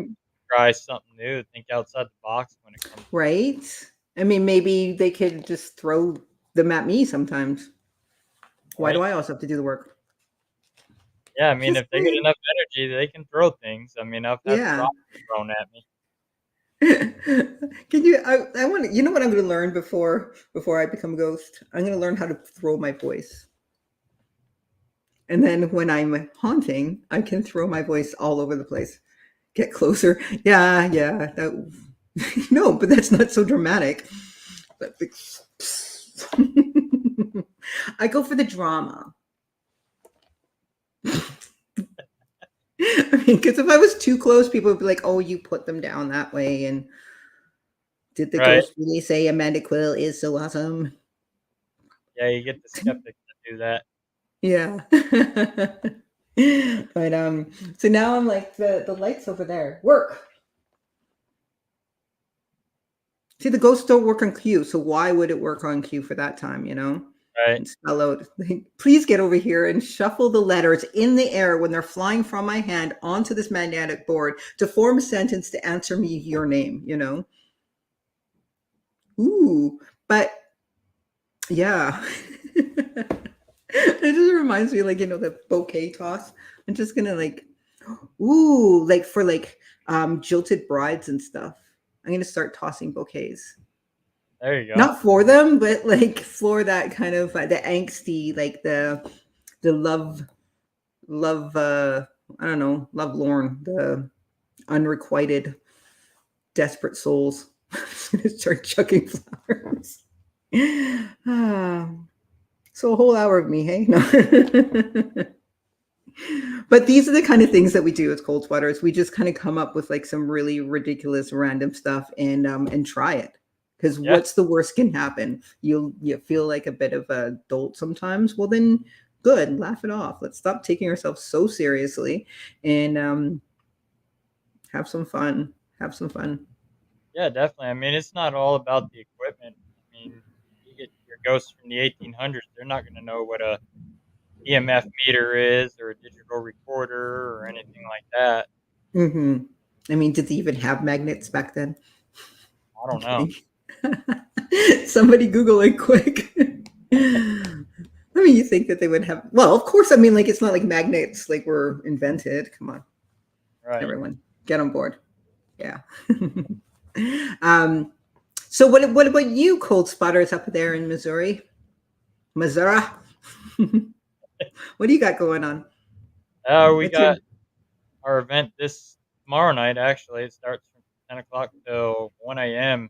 try something new, think outside the box when it comes to Right? I mean, maybe they could just throw them at me sometimes. Why do right? I also have to do the work? Yeah, I mean, Just if they get saying. enough energy, they can throw things. I mean, I've had Yeah. rocks thrown at me. Can you I want to, you know what I'm gonna learn before I become a ghost? I'm gonna learn how to throw my voice. And then when I'm haunting, I can throw my voice all over the place. Get closer. Yeah, yeah. That no, but that's not so dramatic. But I go for the drama. I mean, because if I was too close, people would be like, "Oh, you put them down that way." And did the Right. ghost really say Amanda Quill is so awesome? Yeah, you get the skeptics to do that. Yeah. But so now I'm like the lights over there work. See, the ghosts don't work on cue, so why would it work on cue for that time? Right. And spell out, please get over here and shuffle the letters in the air when they're flying from my hand onto this magnetic board to form a sentence to answer me your name. Ooh, but yeah. It just reminds me, like, the bouquet toss. I'm just gonna like, ooh, like for like jilted brides and stuff. I'm gonna start tossing bouquets. There you go. Not for them, but like for that kind of the angsty, like the love I don't know, love lorn, the unrequited, desperate souls. Start chucking flowers. Ah, so a whole hour of me, hey? No. But these are the kind of things that we do as cold sweaters. We just kind of come up with like some really ridiculous random stuff and try it. Because Yeah, what's the worst can happen? You feel like a bit of a dolt sometimes. Well then good, laugh it off. Let's stop taking ourselves so seriously and have some fun. Have some fun. yeah, definitely. I mean, it's not all about the equipment. I mean, you get your ghosts from the 1800s. They're not going to know what a EMF meter is or a digital recorder or anything like that. Hmm. I mean, did they even have magnets back then? I I'm don't know. kidding. Somebody Google it quick. I mean, you think that they would have? Well, of course. I mean, like it's not like magnets like were invented. Come on, Right. everyone, get on board. Yeah. um. So, what about you, cold spotters up there in Missouri? Missouri. What do you got going on? We What's your? got our event this tomorrow night. Actually, it starts from 10 o'clock till 1 a.m.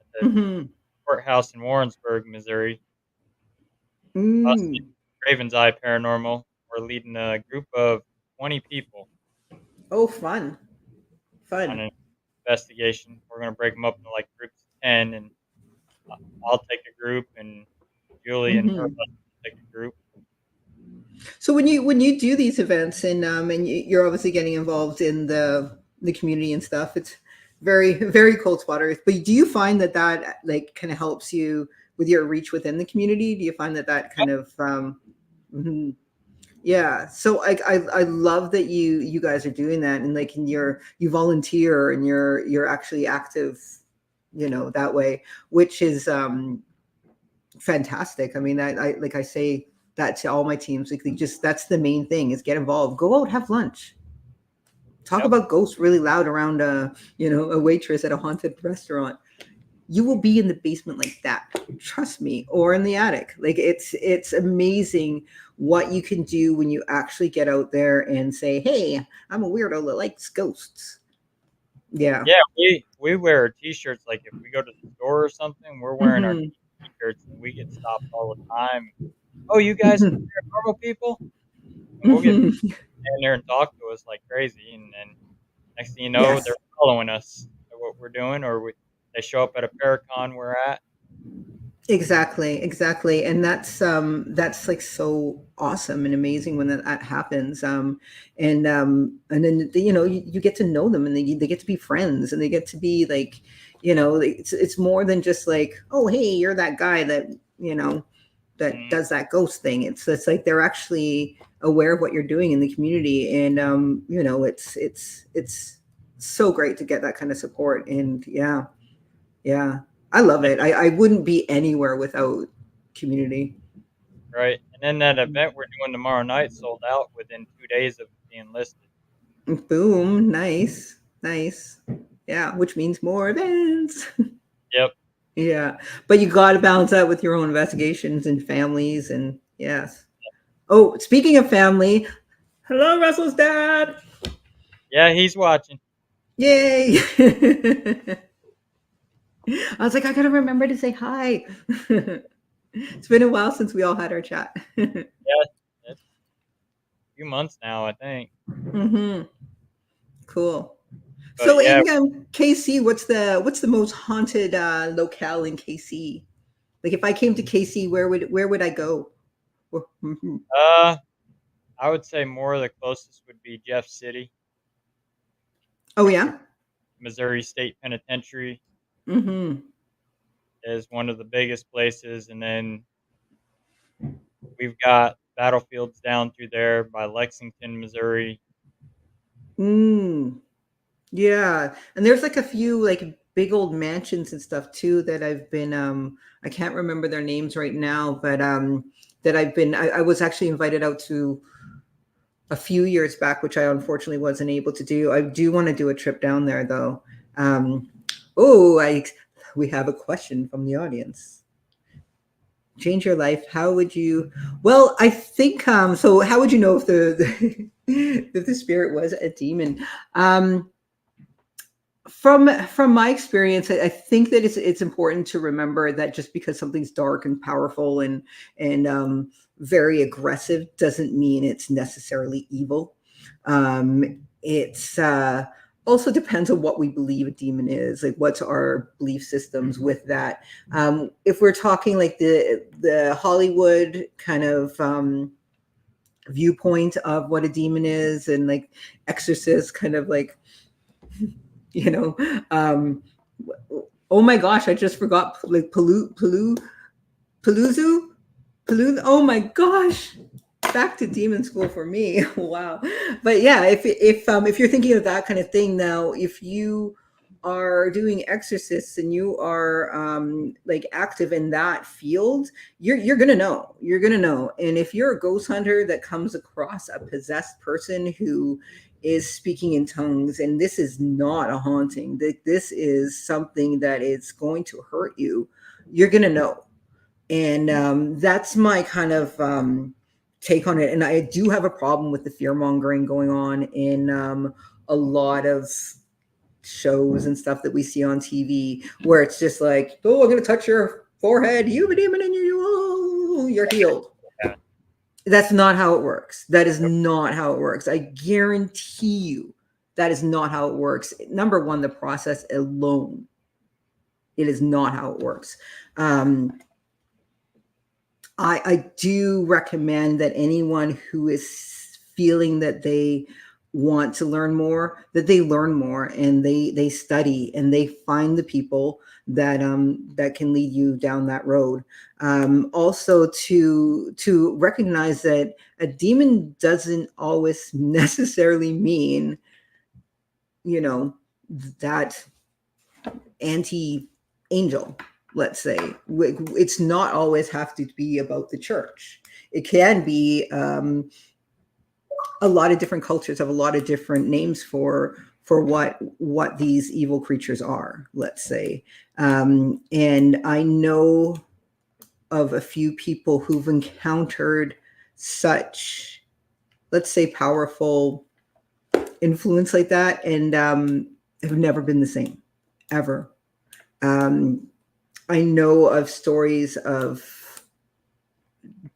at the Mm-hmm. courthouse in Warrensburg, Missouri. Us, Mm. Raven's Eye Paranormal. We're leading a group of 20 people Oh, fun, on fun. an investigation. We're going to break them up into like groups of 10, and I- I'll take a group, and Julie and her Mm-hmm. husband will take a group. So when you do these events and you're obviously getting involved in the community and stuff, it's very cold spotter. But do you find that that like kind of helps you with your reach within the community? Do you find that that kind of mhm. Yeah. So I love that you guys are doing that and like and you volunteer and you're actually active, that way, which is fantastic. I mean, I like I say that to all my teams. Like, they just that's the main thing is get involved. Go out, have lunch, talk Yep. about ghosts really loud around a waitress at a haunted restaurant. You will be in the basement like that. Trust me, or in the attic. Like it's amazing what you can do when you actually get out there and say, "Hey, I'm a weirdo that likes ghosts." Yeah. Yeah, we wear T-shirts. Like if we go to the store or something, we're wearing our Hmm. T-shirts, and we get stopped all the time. Oh, you guys are normal people, and we'll get Hmm. in there and talk to us like crazy, and then next thing you know, they're Yes. following us at what we're doing, or they show up at a Paracon we're at. Exactly, exactly. And that's like so awesome and amazing when that happens. And then you get to know them and they get to be friends and they get to be like, it's more than just like, oh hey, you're that guy that Mm, does that ghost thing. It's like they're actually aware of what you're doing in the community. And it's so great to get that kind of support. And yeah, yeah, I love and it. I wouldn't be anywhere without community. right, and then that event we're doing tomorrow night sold out within 2 days of being listed. Boom, nice, nice. Yeah, which means more events. Yep. Yeah, but you got to balance that with your own investigations and families, and yes. Oh, speaking of family, hello, Russell's dad. Yeah, he's watching. Yay! I was like, I gotta remember to say hi. It's been a while since we all had our chat. Yeah, it's a few months now, I think. Hmm. Cool. But So yeah, in KC, what's the most haunted locale in KC? Like if I came to KC, where would I go? Mhm. uh, I would say more of the closest would be Jeff City, Oh yeah. Missouri State Penitentiary Mm-hmm. is one of the biggest places, and then we've got battlefields down through there by Lexington, Missouri. Mm. Yeah, and there's like a few like big old mansions and stuff too that I've been I can't remember their names right now, but that I was actually invited out to a few years back, which I unfortunately wasn't able to do. I do want to do a trip down there though. Um, oh, I we have a question from the audience. Change your life. How would you? Well, I think so. How would you know if the if the spirit was a demon? Um, from my experience, I think that it's important to remember that just because something's dark and powerful and very aggressive doesn't mean it's necessarily evil. It's also depends on what we believe a demon is, like what's our belief systems with that. If we're talking like the Hollywood kind of viewpoint of what a demon is, and like Exorcist kind of like, you know, um oh my gosh, I just forgot, like Paluzu, oh my gosh, back to demon school for me. Wow. But yeah, if you're thinking of that kind of thing now, if you are doing exorcists and you are like active in that field, you're gonna know. You're gonna know. And if you're a ghost hunter that comes across a possessed person who is speaking in tongues, and this is not a haunting, that this is something that is going to hurt you, you're gonna know. And that's my kind of take on it. And I do have a problem with the fear mongering going on in a lot of shows and stuff that we see on TV, where it's just like, oh, I'm going to touch your forehead. You have a demon in you. Oh, you're healed. Yeah. That's not how it works. That is not how it works. I guarantee you that is not how it works. Number one, the process alone, it is not how it works. I do recommend that anyone who is feeling that they want to learn more, that they learn more, and they study and they find the people that can lead you down that road. Also to recognize that a demon doesn't always necessarily mean, you know, that anti angel, let's say. It's not always have to be about the church. It can be a lot of different cultures have a lot of different names for what these evil creatures are, let's say. And I know of a few people who've encountered such, let's say, powerful influence like that, and have never been the same ever. um, I know of stories of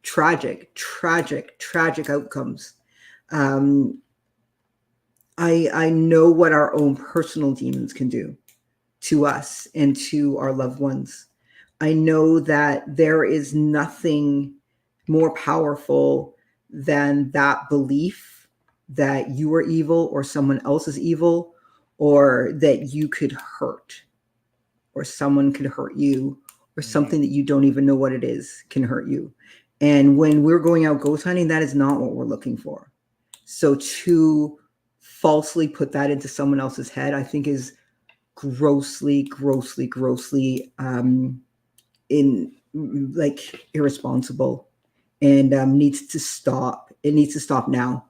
tragic outcomes. Um, I know what our own personal demons can do to us and to our loved ones. I know that there is nothing more powerful than that belief that you are evil or someone else is evil, or that you could hurt, or someone could hurt you, or Mhm. something that you don't even know what it is can hurt you. And when we're going out ghost hunting, that is not what we're looking for. So to falsely put that into someone else's head, I think is grossly in like irresponsible, and needs to stop. It needs to stop now.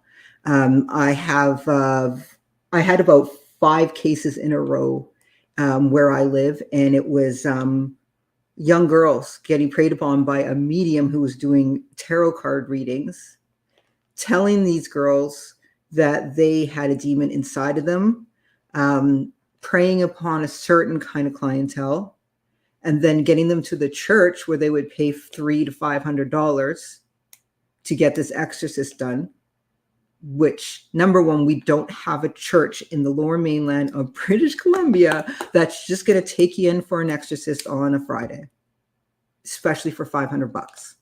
I have I had about 5 cases in a row where I live, and it was young girls getting preyed upon by a medium who was doing tarot card readings, telling these girls that they had a demon inside of them, um, preying upon a certain kind of clientele, and then getting them to the church where they would pay $300 to $500 to get this exorcist done. Which, number one, we don't have a church in the lower mainland of British Columbia that's just going to take you in for an exorcist on a Friday, especially for $500.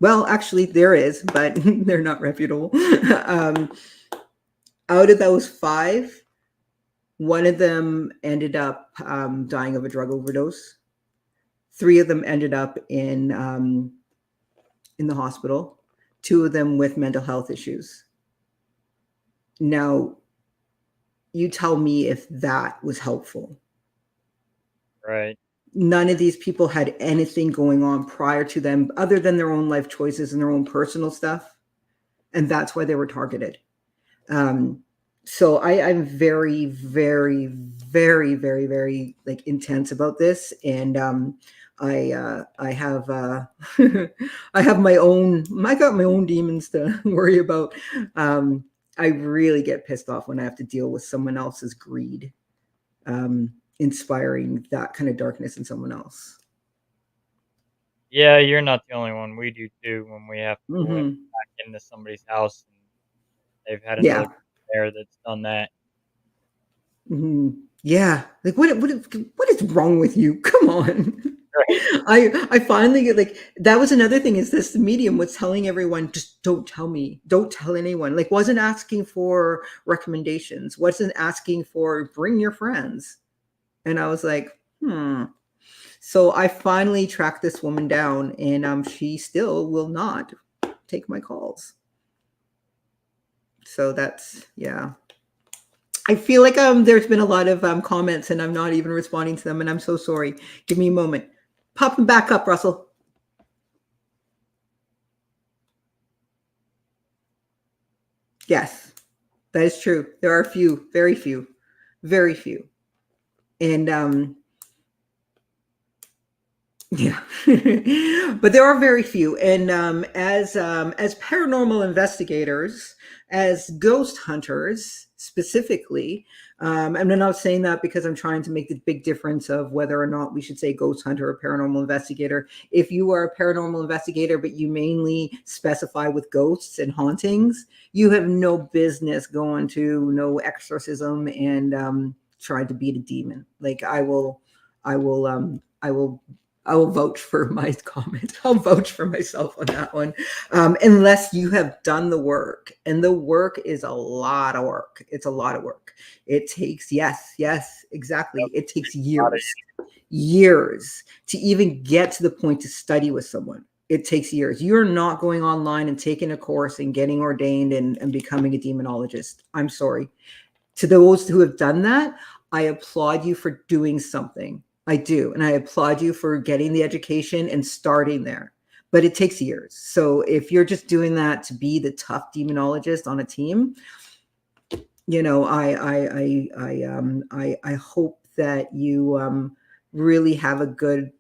Well, actually, there is, but they're not reputable. um, Out of those 5, one of them ended up dying of a drug overdose. 3 of them ended up in the hospital. 2 of them with mental health issues. Now, you tell me if that was helpful. Right. None of these people had anything going on prior to them other than their own life choices and their own personal stuff. And that's why they were targeted. Um, so I'm very, very, very, very, very like intense about this, and I have I have my own. I got my own demons to worry about. Um, I really get pissed off when I have to deal with someone else's greed, inspiring that kind of darkness in someone else. Yeah, you're not the only one. We do too when we have to go in Hmm. back into somebody's house and they've had another Yeah. person there that's done that. Hmm. Yeah. Like what is wrong with you? Come on. Right. I finally get like that was another thing is this medium was telling everyone just don't tell me, don't tell anyone. Like wasn't asking for recommendations, wasn't asking for bring your friends. And I was like, hmm. So I finally tracked this woman down, and she still will not take my calls. So that's yeah. I feel like there's been a lot of comments and I'm not even responding to them, and I'm so sorry. Give me a moment. Pop them back up, Russell. Yes, that is true. There are few, very few, very few, and yeah, but there are very few. And as paranormal investigators, as ghost hunters specifically, and I'm not saying that because I'm trying to make the big difference of whether or not we should say ghost hunter or paranormal investigator. If you are a paranormal investigator, but you mainly specify with ghosts and hauntings, you have no business going to no exorcism and trying to beat a demon. Like I will vouch for my comment. I'll vouch for myself on that one. Unless you have done the work. And the work is a lot of work. It's a lot of work. It takes, yes, yes, exactly. It takes years, years to even get to the point to study with someone. It takes years. You're not going online and taking a course and getting ordained and becoming a demonologist. I'm sorry. To those who have done that, I applaud you for doing something. I do. And I applaud you for getting the education and starting there. But it takes years. So if you're just doing that to be the tough demonologist on a team, you know, I hope that you really have a good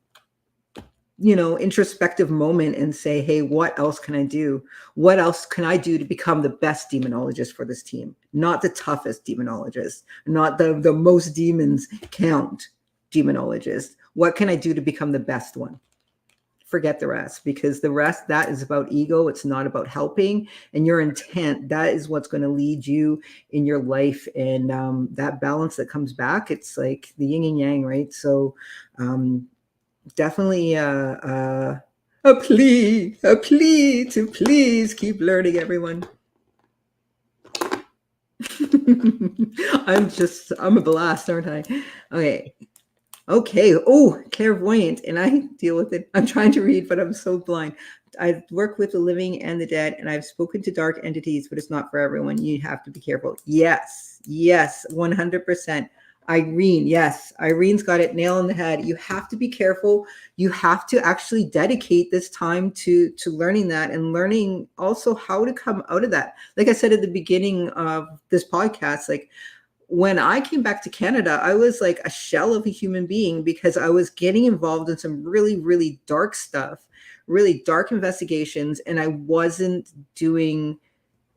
introspective moment and say, hey, what else can I do? What else can I do to become the best demonologist for this team? Not the toughest demonologist, not the most demons count demonologist. What can I do to become the best one? Forget the rest, because the rest, that is about ego. It's not about helping, and your intent, that is what's going to lead you in your life. And that balance that comes back, it's like the yin and yang, right? So definitely a plea to please keep learning, everyone. I'm a blast, aren't I? Okay. Okay. Oh, clairvoyant. And I deal with it. I'm trying to read, but I'm so blind. I work with the living and the dead, and I've spoken to dark entities, but it's not for everyone. You have to be careful. Yes. Yes. 100%. Irene, yes, Irene's got it nail on the head. You have to be careful. You have to actually dedicate this time to learning that, and learning also how to come out of that. Like I said at the beginning of this podcast, like when I came back to Canada, I was like a shell of a human being because I was getting involved in some really, really dark stuff, really dark investigations, and I wasn't doing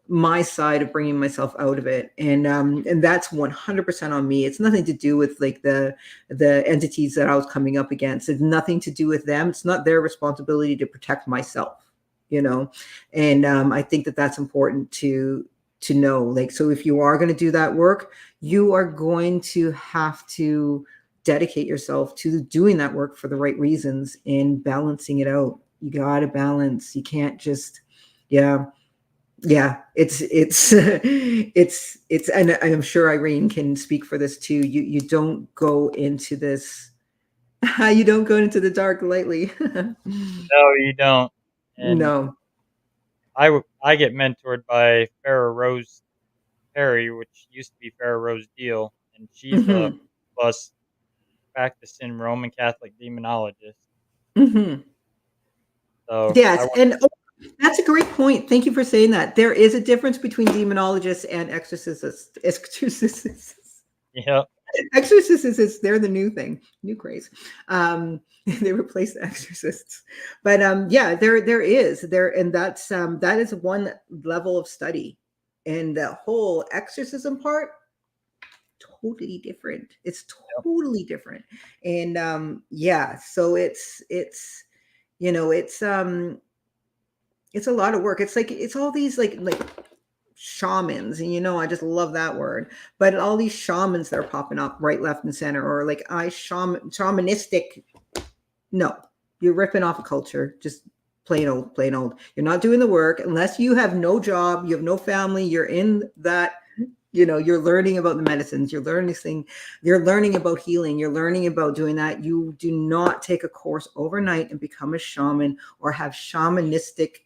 my side of bringing myself out of it. And that's 100% on me. It's nothing to do with like the entities that I was coming up against. It's nothing to do with them. It's not their responsibility to protect myself, you know. And I think that that's important to know. Like, so if you are going to do that work, you are going to have to dedicate yourself to doing that work for the right reasons and balancing it out. You got to balance. You can't just, yeah, yeah, it's and I'm sure Irene can speak for this too. You don't go into this, you don't go into the dark lightly. No, you don't. And No. I get mentored by Farrah Rose Perry, which used to be Farrah Rose Deal, and she's the Hmm. bus. practicing Roman Catholic demonologist. Hmm. So I Yes, went, and that's a great point. Thank you for saying that. There is a difference between demonologists and exorcists. Exorcists. yeah, Exorcists, they're the new thing, new craze. They replace the exorcists. But yeah, there, and that is one level of study. And the whole exorcism part, totally different. It's totally different. And yeah, so it's it's a lot of work. It's like it's all these like shamans, and I just love that word. But all these shamans that are popping up right, left, and center, or like shamanistic. No, you're ripping off a culture. Just plain old, plain old. You're not doing the work unless you have no job, you have no family. You're in that. You're learning about the medicines. You're learning thing. You're learning about healing. You're learning about doing that. You do not take a course overnight and become a shaman or have shamanistic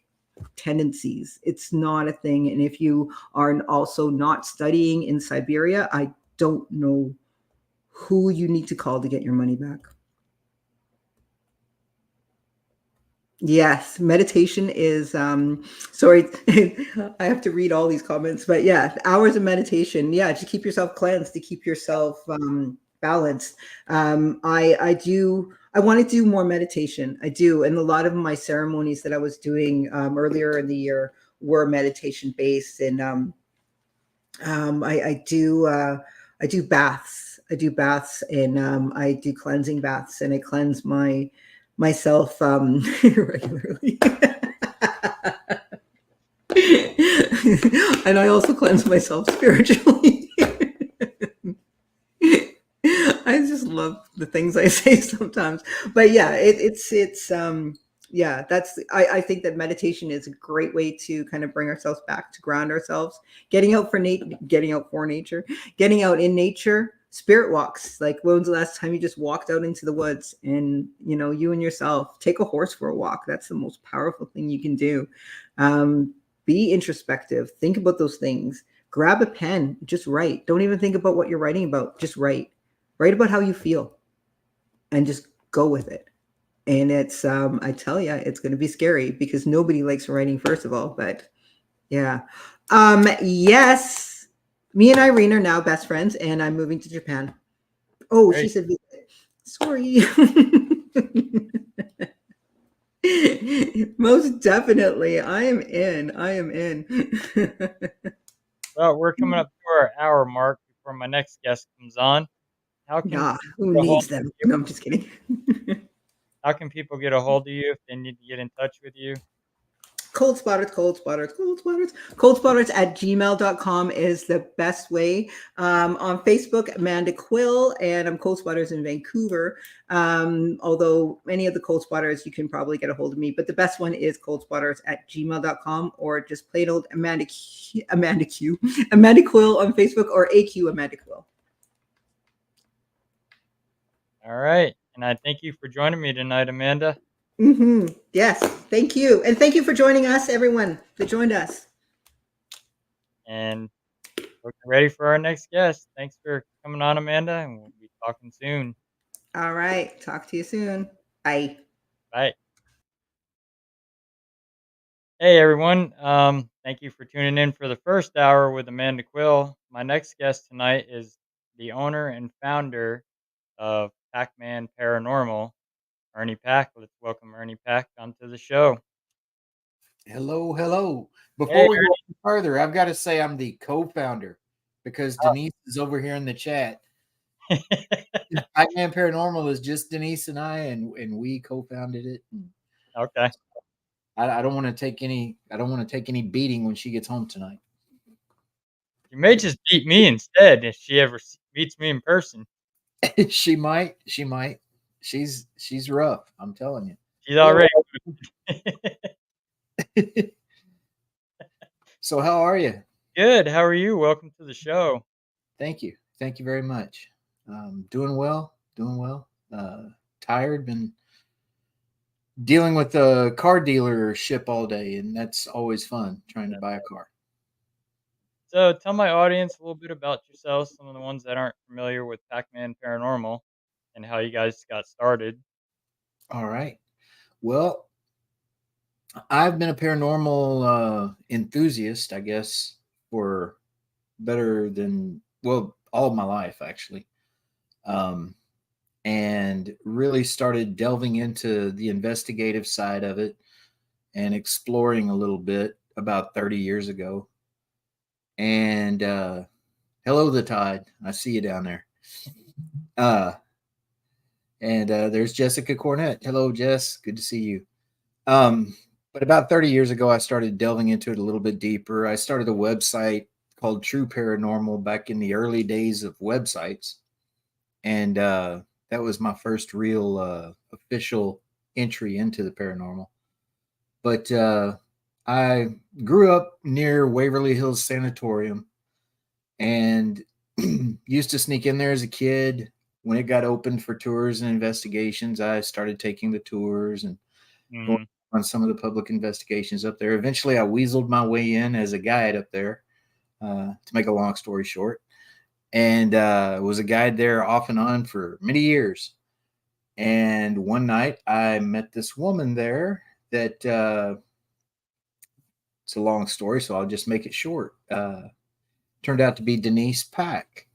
tendencies. It's not a thing. And if you are also not studying in Siberia, I don't know who you need to call to get your money back. Yes, meditation is sorry, I have to read all these comments, but yeah, hours of meditation. Yeah, to keep yourself cleansed, to keep yourself balanced. I want to do more meditation. I do. And a lot of my ceremonies that I was doing earlier in the year were meditation based. And I do baths. I do baths, and I do cleansing baths, and I cleanse myself regularly. And I also cleanse myself spiritually. I just love the things I say sometimes. But yeah, it's yeah, I think that meditation is a great way to kind of bring ourselves back, to ground ourselves, getting out for nature, getting out in nature, spirit walks. Like, when was the last time you just walked out into the woods and you and yourself take a horse for a walk? That's the most powerful thing you can do. Be introspective, think about those things, grab a pen, just write. Don't even think about what you're writing about, just write about how you feel, and just go with it. And it's I tell you, it's going to be scary because nobody likes writing, first of all. But yeah, yes, me and Irene are now best friends, and I'm moving to Japan. Oh, she great. said sorry. Most definitely, I am in. Well, we're coming up to our hour mark before my next guest comes on. How can Nah, people who get a hold needs of them? you? No, I'm just kidding. How can people get a hold of you if they need to get in touch with you? Cold spotters at gmail.com is the best way. On Facebook, Amanda Quill, and I'm Cold Spotters in Vancouver. Although any of the Cold Spotters, you can probably get a hold of me, but the best one is cold spotters at gmail.com, or just plain old Amanda Quill on Facebook, or AQ Amanda Quill. All right. And I thank you for joining me tonight, Amanda. Yes, thank you. And thank you for joining us, everyone that joined us. And we're ready for our next guest. Thanks for coming on, Amanda, and we'll be talking soon. All right. Talk to you soon. Bye. Bye. Hey, everyone. Thank you for tuning in for the first hour with Amanda Quill. My next guest tonight is the owner and founder of Pac-Man Paranormal, Ernie Pack. Let's welcome Ernie Pack onto the show. Hello, hello. Hey, Before we go any further, I've got to say I'm the co-founder because Denise is over here in the chat. Ernie. Pac-Man Paranormal is just Denise and I, and we co-founded it. Okay. I don't want to take any. I don't want to take any beating when she gets home tonight. You may just beat me instead if she ever meets me in person. she might. She might. She's rough. I'm telling you. She's already. So how are you? Good. How are you? Welcome to the show. Thank you. Thank you very much. Doing well. Doing well. Tired. Been dealing with a car dealership all day, and that's always fun trying to buy a car. So tell my audience a little bit about yourself, some of the ones that aren't familiar with Pac-Man Paranormal, and how you guys got started. All right. Well, I've been a paranormal enthusiast, I guess, for better than, well, all of my life, actually. Um, and really started delving into the investigative side of it and exploring a little bit about 30 years ago. And hello, the Tide. I see you down there. Uh, and there's Jessica Cornett. Hello, Jess. Good to see you. Um, but about 30 years ago, I started delving into it a little bit deeper. I started a website called True Paranormal back in the early days of websites. And that was my first real official entry into the paranormal. But I grew up near Waverly Hills Sanatorium and used to sneak in there as a kid. When it got opened for tours and investigations, I started taking the tours and going Hmm. on some of the public investigations up there. Eventually, I weaseled my way in as a guide up there, to make a long story short, and was a guide there off and on for many years. And one night, I met this woman there that it's a long story, so I'll just make it short. Turned out to be Denise Pack,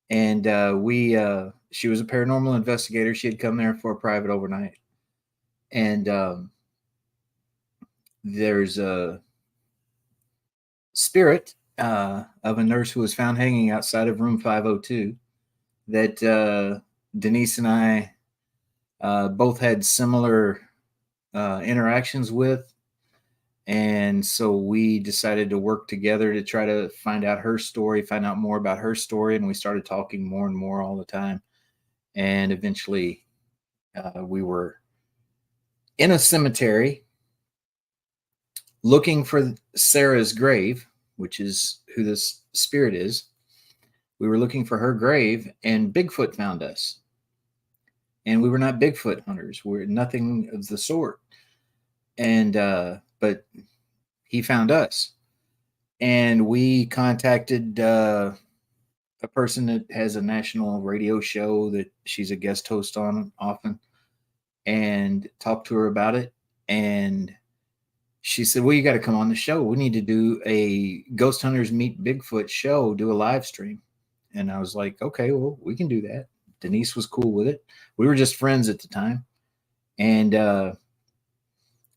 and we she was a paranormal investigator. She had come there for a private overnight, and there's a spirit of a nurse who was found hanging outside of room 502 that Denise and I both had similar interactions with. And so we decided to work together to try to find out her story, find out more about her story. And we started talking more and more all the time. And eventually we were in a cemetery looking for Sarah's grave, which is who this spirit is. We were looking for her grave, and Bigfoot found us. And we were not Bigfoot hunters. We're nothing of the sort. And but he found us, and we contacted a person that has a national radio show that she's a guest host on often, and talked to her about it. And she said, "Well, you got to come on the show. We need to do a Ghost Hunters Meet Bigfoot show, do a live stream." And I was like, "Okay, well, we can do that." Denise was cool with it. We were just friends at the time. And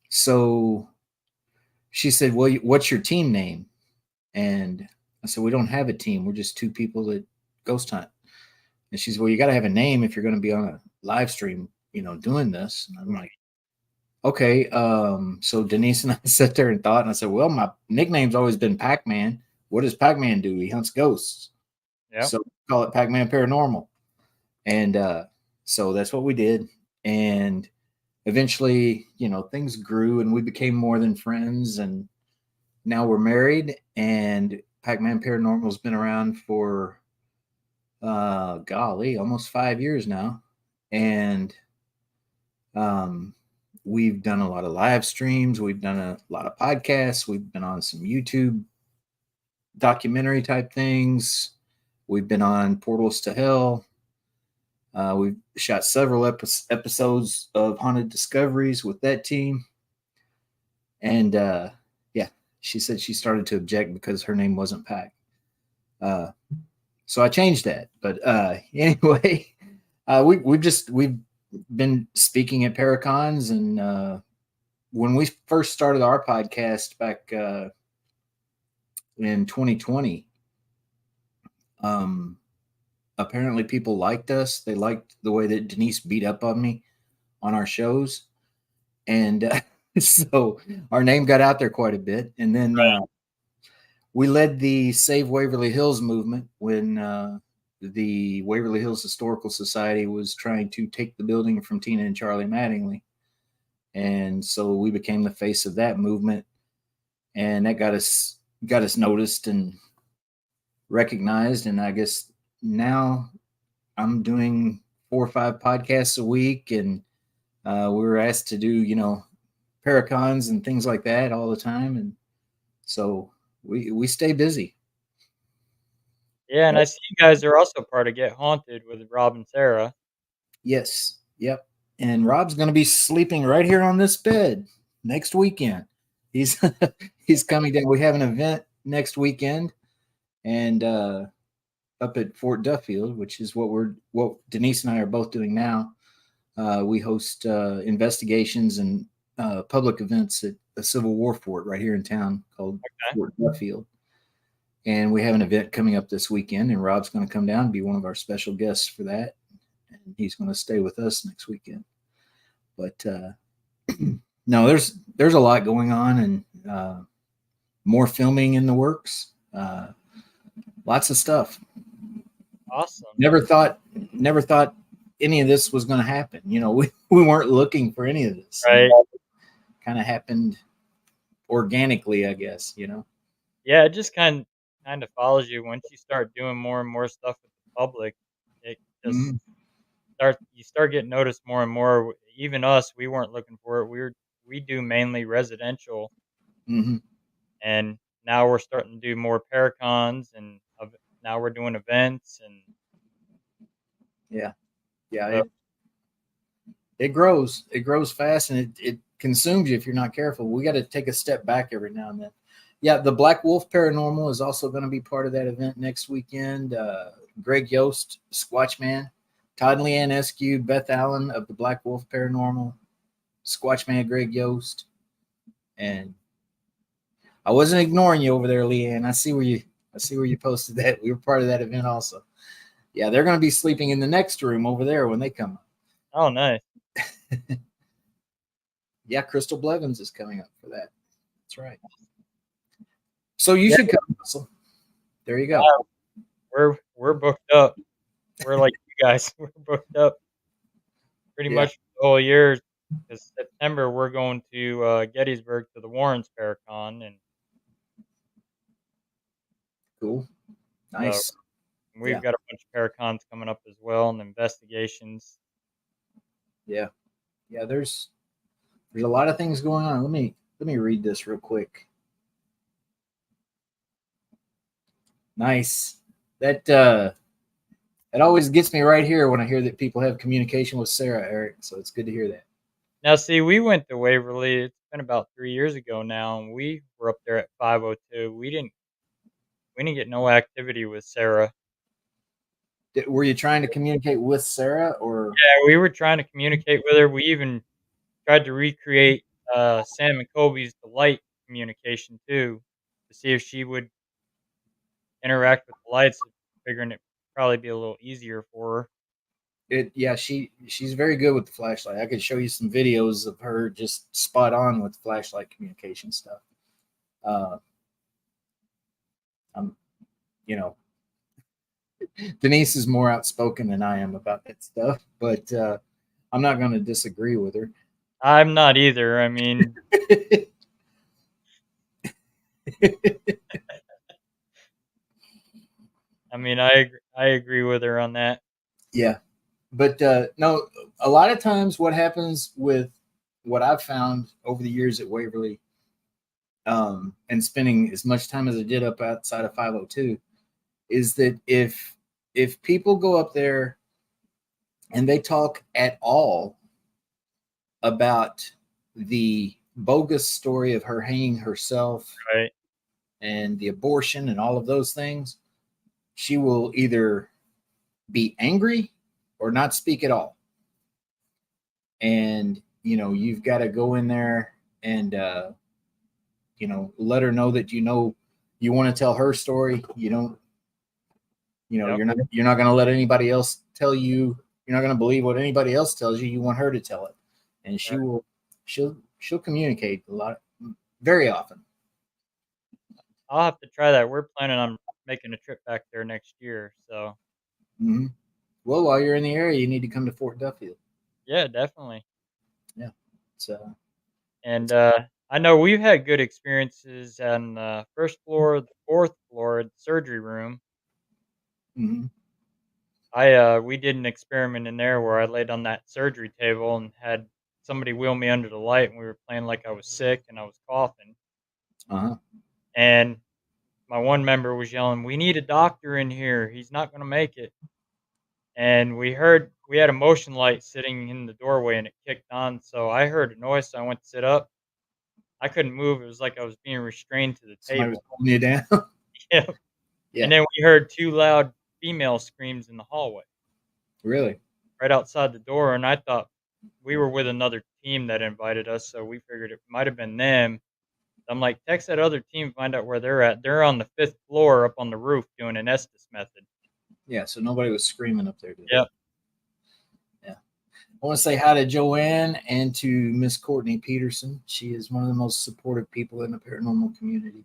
so she said, "Well, what's your team name?" And I said, "We don't have a team. We're just two people that ghost hunt." And she said, "Well, you got to have a name if you're going to be on a live stream, doing this." And I'm like, "Okay." So Denise and I sat there and thought, and I said, "Well, my nickname's always been Pac-Man. What does Pac-Man do? He hunts ghosts. Yeah. So we call it Pac-Man Paranormal." And so that's what we did. And eventually, things grew and we became more than friends. And now we're married. And Pac-Man Paranormal's been around for, golly, almost 5 years now. And um, we've done a lot of live streams. We've done a lot of podcasts. We've been on some YouTube documentary type things. We've been on Portals to Hell. We've shot several episodes of Haunted Discoveries with that team. And yeah, she said she started to object because her name wasn't Pack. So I changed that. But anyway, we've been speaking at Paracons, and when we first started our podcast back in 2020, apparently people liked us. They liked the way that Denise beat up on me on our shows, and so our name got out there quite a bit. And then we led the Save Waverly Hills movement when the Waverly Hills Historical Society was trying to take the building from Tina and Charlie Mattingly. And so we became the face of that movement, and that got us noticed and recognized. And I guess now I'm doing 4 or 5 podcasts a week, and we were asked to do Paracons and things like that all the time, and so we stay busy. Yeah, and I see you guys are also part of Get Haunted with Rob and Sarah. Yes. Yep. And Rob's going to be sleeping right here on this bed next weekend. He's he's coming down. We have an event next weekend, and up at Fort Duffield, which is what Denise and I are both doing now. We host investigations and public events at a Civil War fort right here in town called Okay. Fort Duffield. And we have an event coming up this weekend, and Rob's going to come down and be one of our special guests for that. And he's going to stay with us next weekend. But no, there's a lot going on, and more filming in the works. Lots of stuff. Awesome. Never thought any of this was going to happen. We weren't looking for any of this. Right. Kind of happened organically, I guess. Yeah, it just kind of follows you once you start doing more and more stuff with the public. It just Mm-hmm. you start getting noticed more and more. Even us, we weren't looking for it. We do mainly residential, Mm-hmm. and now we're starting to do more paracons, and now we're doing events, and Yeah, yeah. so It grows. It grows fast, and it consumes you if you're not careful. We got to take a step back every now and then. Yeah, the Black Wolf Paranormal is also going to be part of that event next weekend. Greg Yost, Squatchman, Todd and Leanne Eskew, Beth Allen of the Black Wolf Paranormal, Squatchman Greg Yost, and I wasn't ignoring you over there, Leanne. I see where you posted that. We were part of that event also. Yeah, they're going to be sleeping in the next room over there when they come. oh, nice. Yeah, Crystal Blevins is coming up for that. That's right. So you Yeah, should come, Russell. There you go. we're booked up. We're like you guys. We're booked up pretty Yeah, much the whole year. Because September we're going to Gettysburg to the Warrens Paracon, and cool. so Nice. we've Yeah, got a bunch of paracons coming up as well, and investigations. yeah, yeah. There's a lot of things going on. Let me read this real quick. Nice. That always gets me right here when I hear that people have communication with Sarah, Eric. So it's good to hear that. Now, see, we went to Waverly. It's been about 3 years ago now, and we were up there at 502. We didn't get no activity with Sarah. Were you trying to communicate with Sarah or? Yeah, we were trying to communicate with her. We even tried to recreate Sam and Kobe's delight communication too, to see if she would interact with the lights, figuring it probably be a little easier for her. Yeah, she's very good with the flashlight. I could show you some videos of her just spot on with flashlight communication stuff. Uh, I'm, you know, Denise is more outspoken than I am about that stuff, but I'm not going to disagree with her. I'm not either. I mean, I agree with her on that. Yeah, but no, a lot of times what happens with what I've found over the years at Waverly, and spending as much time as I did up outside of 502, is that if people go up there and they talk at all about the bogus story of her hanging herself Right. and the abortion and all of those things, she will either be angry or not speak at all. And you've got to go in there and let her know that you want to tell her story. You don't Yep. you're not going to let anybody else tell you. You're not going to believe what anybody else tells you. You want her to tell it, and Right. she'll communicate a lot, very often. I'll have to try that. We're planning on making a trip back there next year. So, Mm-hmm. Well, while you're in the area, you need to come to Fort Duffield. yeah, definitely. Yeah. So. And I know we've had good experiences on the first floor, the fourth floor, the surgery room. Mm-hmm. We did an experiment in there where I laid on that surgery table and had somebody wheel me under the light, and we were playing like I was sick and I was coughing. Uh-huh. And my one member was yelling, "We need a doctor in here. He's not going to make it." And we heard we had a motion light sitting in the doorway, and it kicked on, so I heard a noise, so I went to sit up. I couldn't move, it was like I was being restrained to the Somebody was table. holding you down. Yeah, and Yeah, then we heard 2 loud female screams in the hallway really. right outside the door, and I thought we were with another team that invited us, so we figured it might have been them. I'm like, "Text that other team, find out where they're at." They're on the 5th floor up on the roof doing an Estes method. Yeah, so nobody was screaming up there, did Yep. they? Yeah. I want to say hi to Joanne and to Miss Courtney Peterson. She is one of the most supportive people in the paranormal community.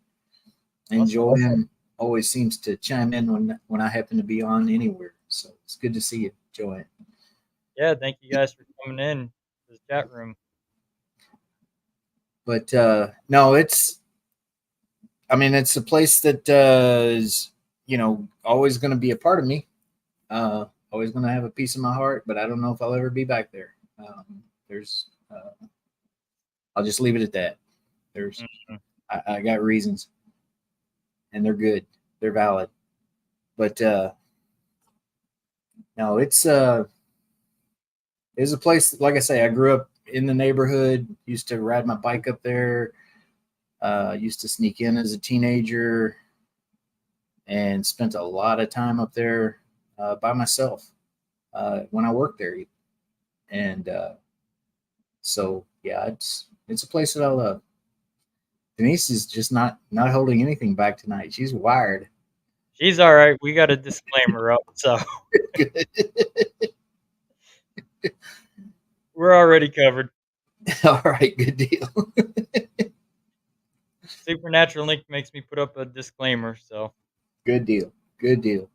And Awesome. Joanne always seems to chime in when I happen to be on anywhere. So it's good to see you, Joanne. Yeah, thank you guys for coming in to the chat room. But no, it's a place that is, always going to be a part of me. Always going to have a piece of my heart, but I don't know if I'll ever be back there. There's, I'll just leave it at that. Mhm. I got reasons, and they're good, they're valid. But no, it's a place. Like I say, I grew up in the neighborhood. Used to ride my bike up there. Used to sneak in as a teenager, and spent a lot of time up there by myself when I worked there. And so, yeah, it's a place that I love. Denise is just not holding anything back tonight. She's wired. She's alright, we got a disclaimer up, so Good. we're already covered. All right, good deal. Supernatural Link makes me put up a disclaimer, so. Good deal. Good deal.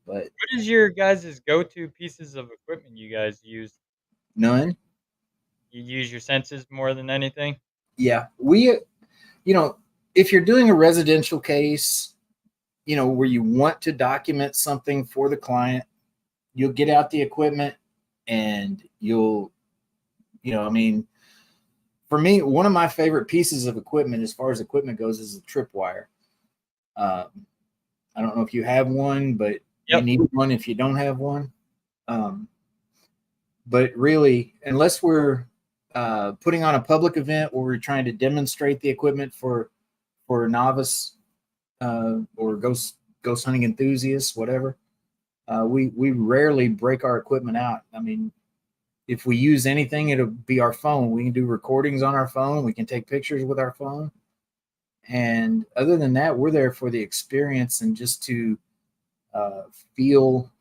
But What is your guys' go-to pieces of equipment you guys use? none. You use your senses more than anything? Yeah, if you're doing a residential case, where you want to document something for the client, you'll get out the equipment and you'll, for me, one of my favorite pieces of equipment as far as equipment goes is a tripwire. I don't know if you have one, but you Yep. need one if you don't have one. But really, unless we're putting on a public event where we're trying to demonstrate the equipment for novice or ghost hunting enthusiasts, whatever, we rarely break our equipment out. I mean, if we use anything, it'll be our phone. We can do recordings on our phone. We can take pictures with our phone. And other than that, we're there for the experience and just to feel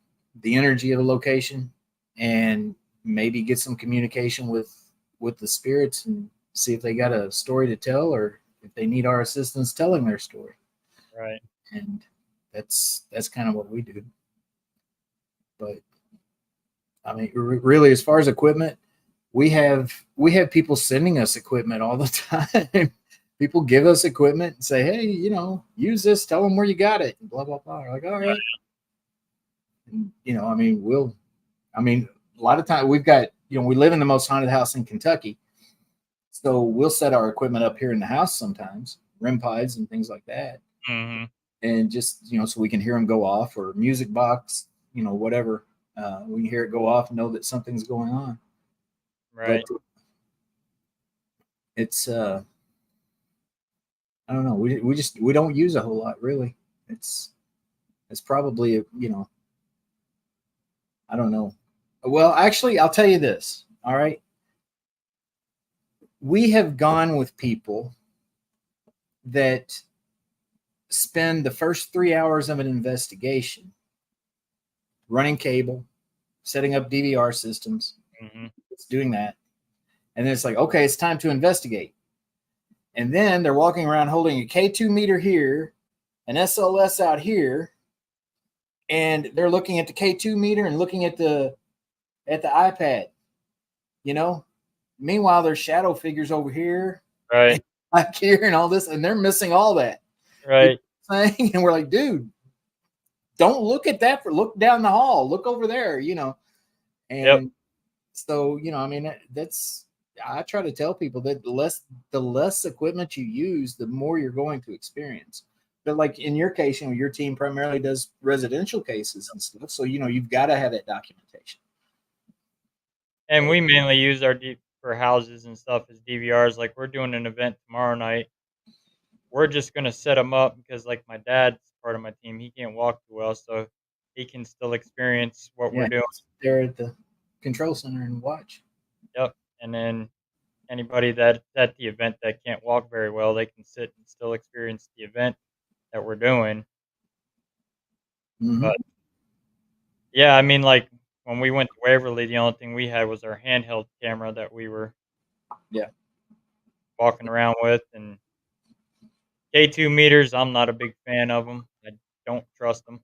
the energy of a location and maybe get some communication with the spirits and see if they got a story to tell or if they need our assistance telling their story. Right. And that's kind of what we do. But I mean, really, as far as equipment, we have people sending us equipment all the time. People give us equipment and say, "Hey, use this. Tell them where you got it." Blah blah blah. We're like, all right. And, a lot of time we've got, we live in the most haunted house in Kentucky, so we'll set our equipment up here in the house sometimes, REM pods and things like that, Mm-hmm. and just so we can hear them go off or music box, whatever. We can hear it go off and know that something's going on. Right. But it's I don't know. We don't use a whole lot really. It's probably I don't know. Well, actually, I'll tell you this. All right, we have gone with people that spend the first 3 hours of an investigation running cable, setting up DVR systems. Mm-hmm. It's doing that, and then it's like, okay, it's time to investigate. And then they're walking around holding a K2 meter here, an SLS out here, and they're looking at the K2 meter and looking at the iPad. Meanwhile, there's shadow figures over here, Right. back here, and all this, and they're missing all that. Right. And we're like, dude, don't look at that. Look down the hall. Look over there. And Yep. so that's. I try to tell people that the less equipment you use, the more you're going to experience. but like in your case, your team primarily does residential cases and stuff. So, you've got to have that documentation. And we mainly use our for houses and stuff as DVRs. Like we're doing an event tomorrow night. We're just gonna set them up because like my dad's part of my team. He can't walk too well, so he can still experience what we're Yeah. doing. There at the control center and watch. Yep. And then anybody that at the event that can't walk very well, they can sit and still experience the event that we're doing. Mm-hmm. But yeah, I mean, like when we went to Waverly, the only thing we had was our handheld camera that we were Yeah. walking around with, and K2 meters. I'm not a big fan of them. I don't trust them.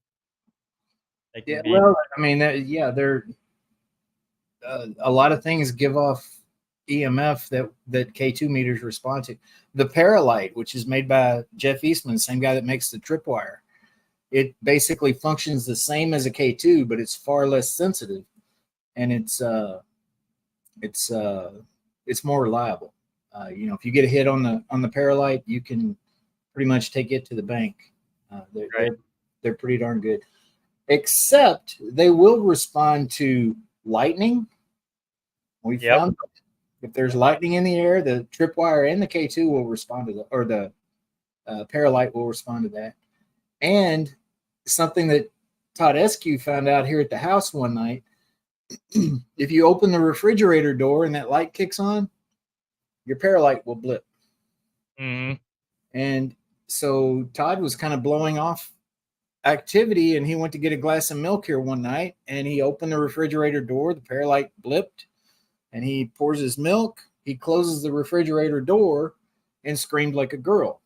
They Yeah. can be. Well, I mean, they're a lot of things give off EMF that K2 meters respond to. The Paralight, which is made by Jeff Eastman, same guy that makes the tripwire, it basically functions the same as a K2, but it's far less sensitive, and it's more reliable. If you get a hit on the Paralight, you can pretty much take it to the bank. Right. They're pretty darn good. Except they will respond to lightning. We Yep. found if there's lightning in the air, the tripwire and the K2 will respond to the Paralight will respond to that. And something that Todd Eskew found out here at the house one night, if you open the refrigerator door and that light kicks on, your Paralight will blip. Mm-hmm. And so Todd was kind of blowing off activity, and he went to get a glass of milk here one night, and he opened the refrigerator door, the Paralight blipped, and he pours his milk, he closes the refrigerator door and screamed like a girl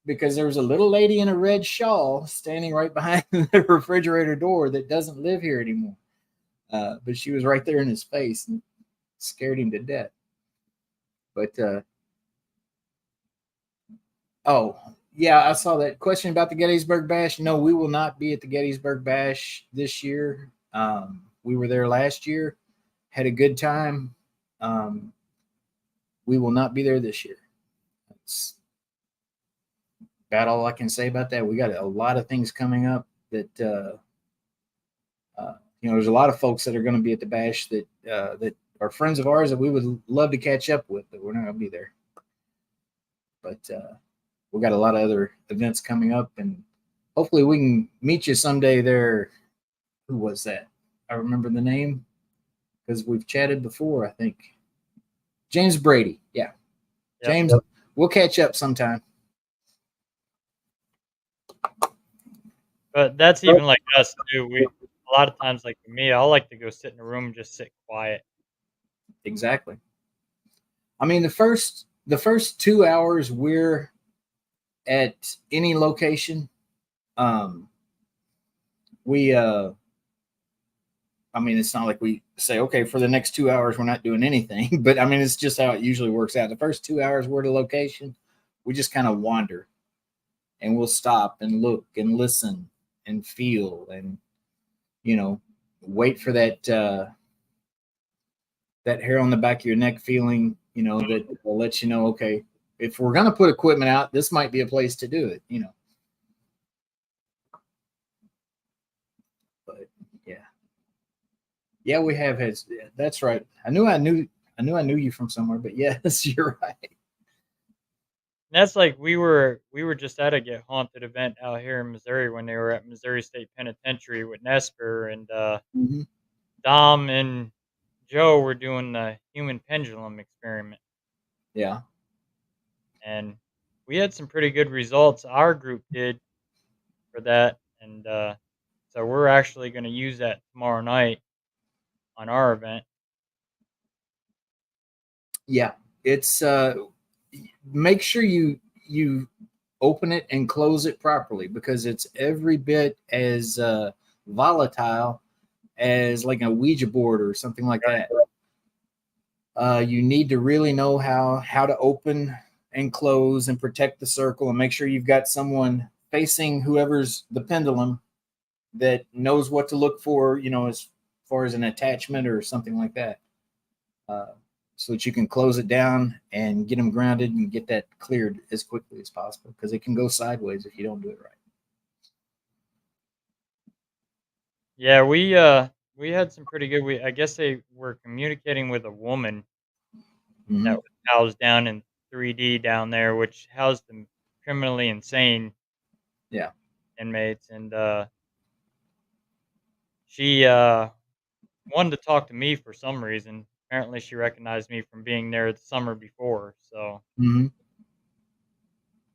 because there was a little lady in a red shawl standing right behind the refrigerator door that doesn't live here anymore. But she was right there in his face and scared him to death. But yeah, I saw that question about the Gettysburg Bash. No, we will not be at the Gettysburg Bash this year. We were there last year, had a good time. We will not be there this year. That's about all I can say about that. We got a lot of things coming up that there's a lot of folks that are going to be at the bash that are friends of ours that we would love to catch up with, but we're not going to be there. But we got a lot of other events coming up, and hopefully we can meet you someday there. Who was that? I remember the name because we've chatted before, I think. James Brady. Yeah. Yep. James, we'll catch up sometime. But that's even like us too. We a lot of times, like for me, I like to go sit in a room and just sit quiet. Exactly. I mean, the first 2 hours we're at any location, I mean, it's not like we say, okay, for the next 2 hours, we're not doing anything. But I mean, it's just how it usually works out. The first 2 hours we're at a location, we just kind of wander and we'll stop and look and listen and feel and, wait for that hair on the back of your neck feeling, that will let you know, okay, if we're going to put equipment out, this might be a place to do it, But yeah, we have had. That's right. I knew I knew you from somewhere, but yes, you're right. And that's like we were just at a Get Haunted event out here in Missouri when they were at Missouri State Penitentiary with Nesper and Mm-hmm. Dom and Joe were doing the human pendulum experiment. Yeah. And we had some pretty good results. Our group did for that, and so we're actually going to use that tomorrow night on our event. Yeah, it's make sure you open it and close it properly because it's every bit as volatile as like a Ouija board or something like that. You need to really know how to open and close and protect the circle and make sure you've got someone facing whoever's the pendulum that knows what to look for, as far as an attachment or something like that. so that you can close it down and get them grounded and get that cleared as quickly as possible, because it can go sideways if you don't do it right. Yeah, we had some pretty good. I guess they were communicating with a woman that Mm-hmm. was housed down in 3D down there, which housed the criminally insane Yeah. inmates, and she wanted to talk to me for some reason. Apparently, she recognized me from being there the summer before, so Mm-hmm.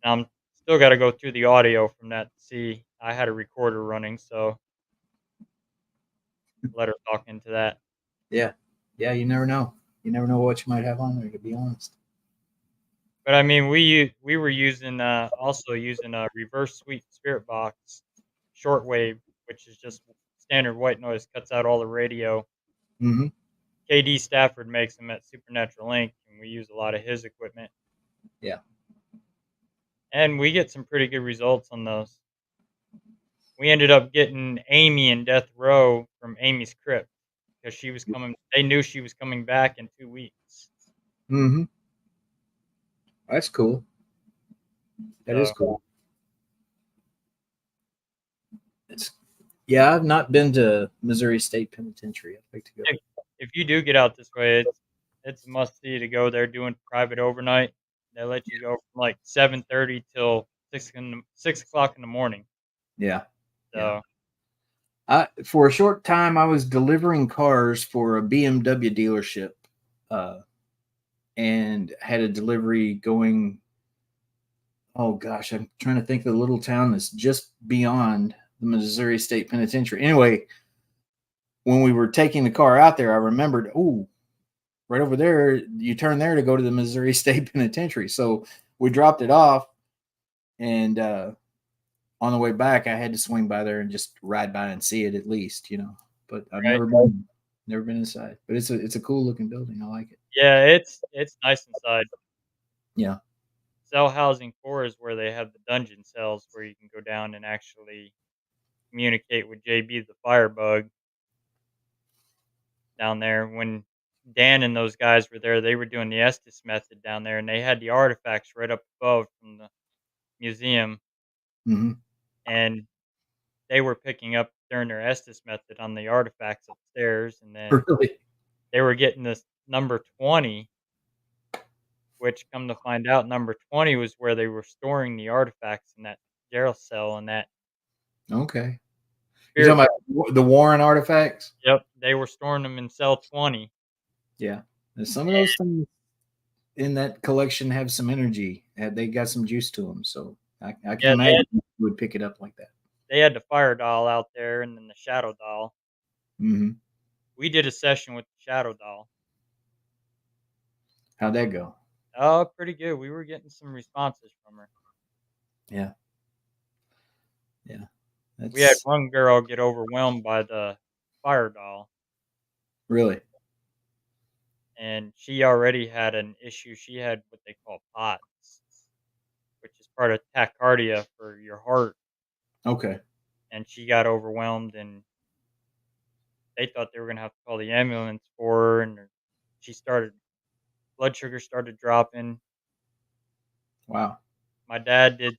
I'm still got to go through the audio from that to see. I had a recorder running, so let her talk into that. Yeah. Yeah. You never know. You never know what you might have on there, to be honest. But I mean, we were using also using a reverse sweep spirit box shortwave, which is just standard white noise, cuts out all the radio. Mm-hmm. KD Stafford makes them at Supernatural Inc., and we use a lot of his equipment, Yeah. and we get some pretty good results on those. We ended up getting Amy in death row from Amy's crypt because she was coming. They knew she was coming back in 2 weeks. Mm-hmm. That's cool. That is So cool. It's Yeah, I've not been to Missouri State Penitentiary. I'd like to go. if you do get out this way, it's a must see to go there doing private overnight. They let you go from like 7:30 till 6 o'clock in the morning. Yeah. Yeah. So For a short time, I was delivering cars for a BMW dealership, uh, and had a delivery going. Oh gosh, I'm trying to think of the little town that's just beyond the Missouri State Penitentiary. Anyway, when we were taking the car out there, I remembered, oh, right over there, you turn there to go to the Missouri State Penitentiary. So we dropped it off, and on the way back, I had to swing by there and just ride by and see it at least, you know. But I've right, never been inside. But it's a cool looking building. I like it. yeah, it's nice inside. Yeah. Cell housing 4 is where they have the dungeon cells where you can go down and actually communicate with JB the firebug down there. When Dan and those guys were there, they were doing the Estes method down there, and they had the artifacts right up above from the museum, Mm-hmm. and they were picking up during their Estes method on the artifacts upstairs, and then Really? they were getting this number 20, which come to find out, number 20 was where they were storing the artifacts in that jail cell and that Okay. You're spirit. talking about the Warren artifacts? Yep, they were storing them in cell 20. Yeah. And some of those things in that collection have some energy. They got some juice to them. So I can Yeah, imagine you would pick it up like that. they had the fire doll out there and then the shadow doll. Mm-hmm. We did a session with the shadow doll. How'd that go? Oh, pretty good. We were getting some responses from her. Yeah. Yeah. We had That's one girl get overwhelmed by the fire doll, really and she already had an issue. She had what they call POTS, which is part of tachycardia for your heart, okay. and she got overwhelmed, and they thought they were gonna have to call the ambulance for her, and she started blood sugar started dropping. Wow. My dad did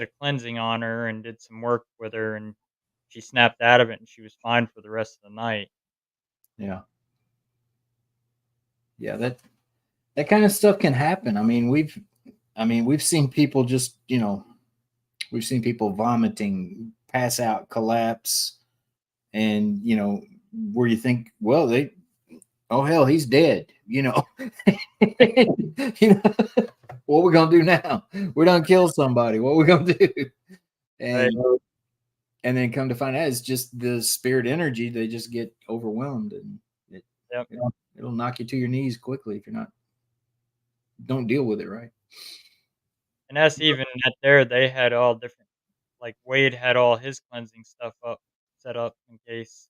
a cleansing on her and did some work with her, and she snapped out of it, and she was fine for the rest of the night. Yeah. Yeah. That kind of stuff can happen. We've seen people just, we've seen people vomiting, pass out, collapse, and where you think, well, oh hell, he's dead. You know, what we gonna do now? We done killed somebody. What we gonna do? Right. And and then come to find out, it's just the spirit energy. They just get overwhelmed, and it, Yep. it'll knock you to your knees quickly if you're not don't deal with it right. And that's even at there, they had all different, like, Wade had all his cleansing stuff set up in case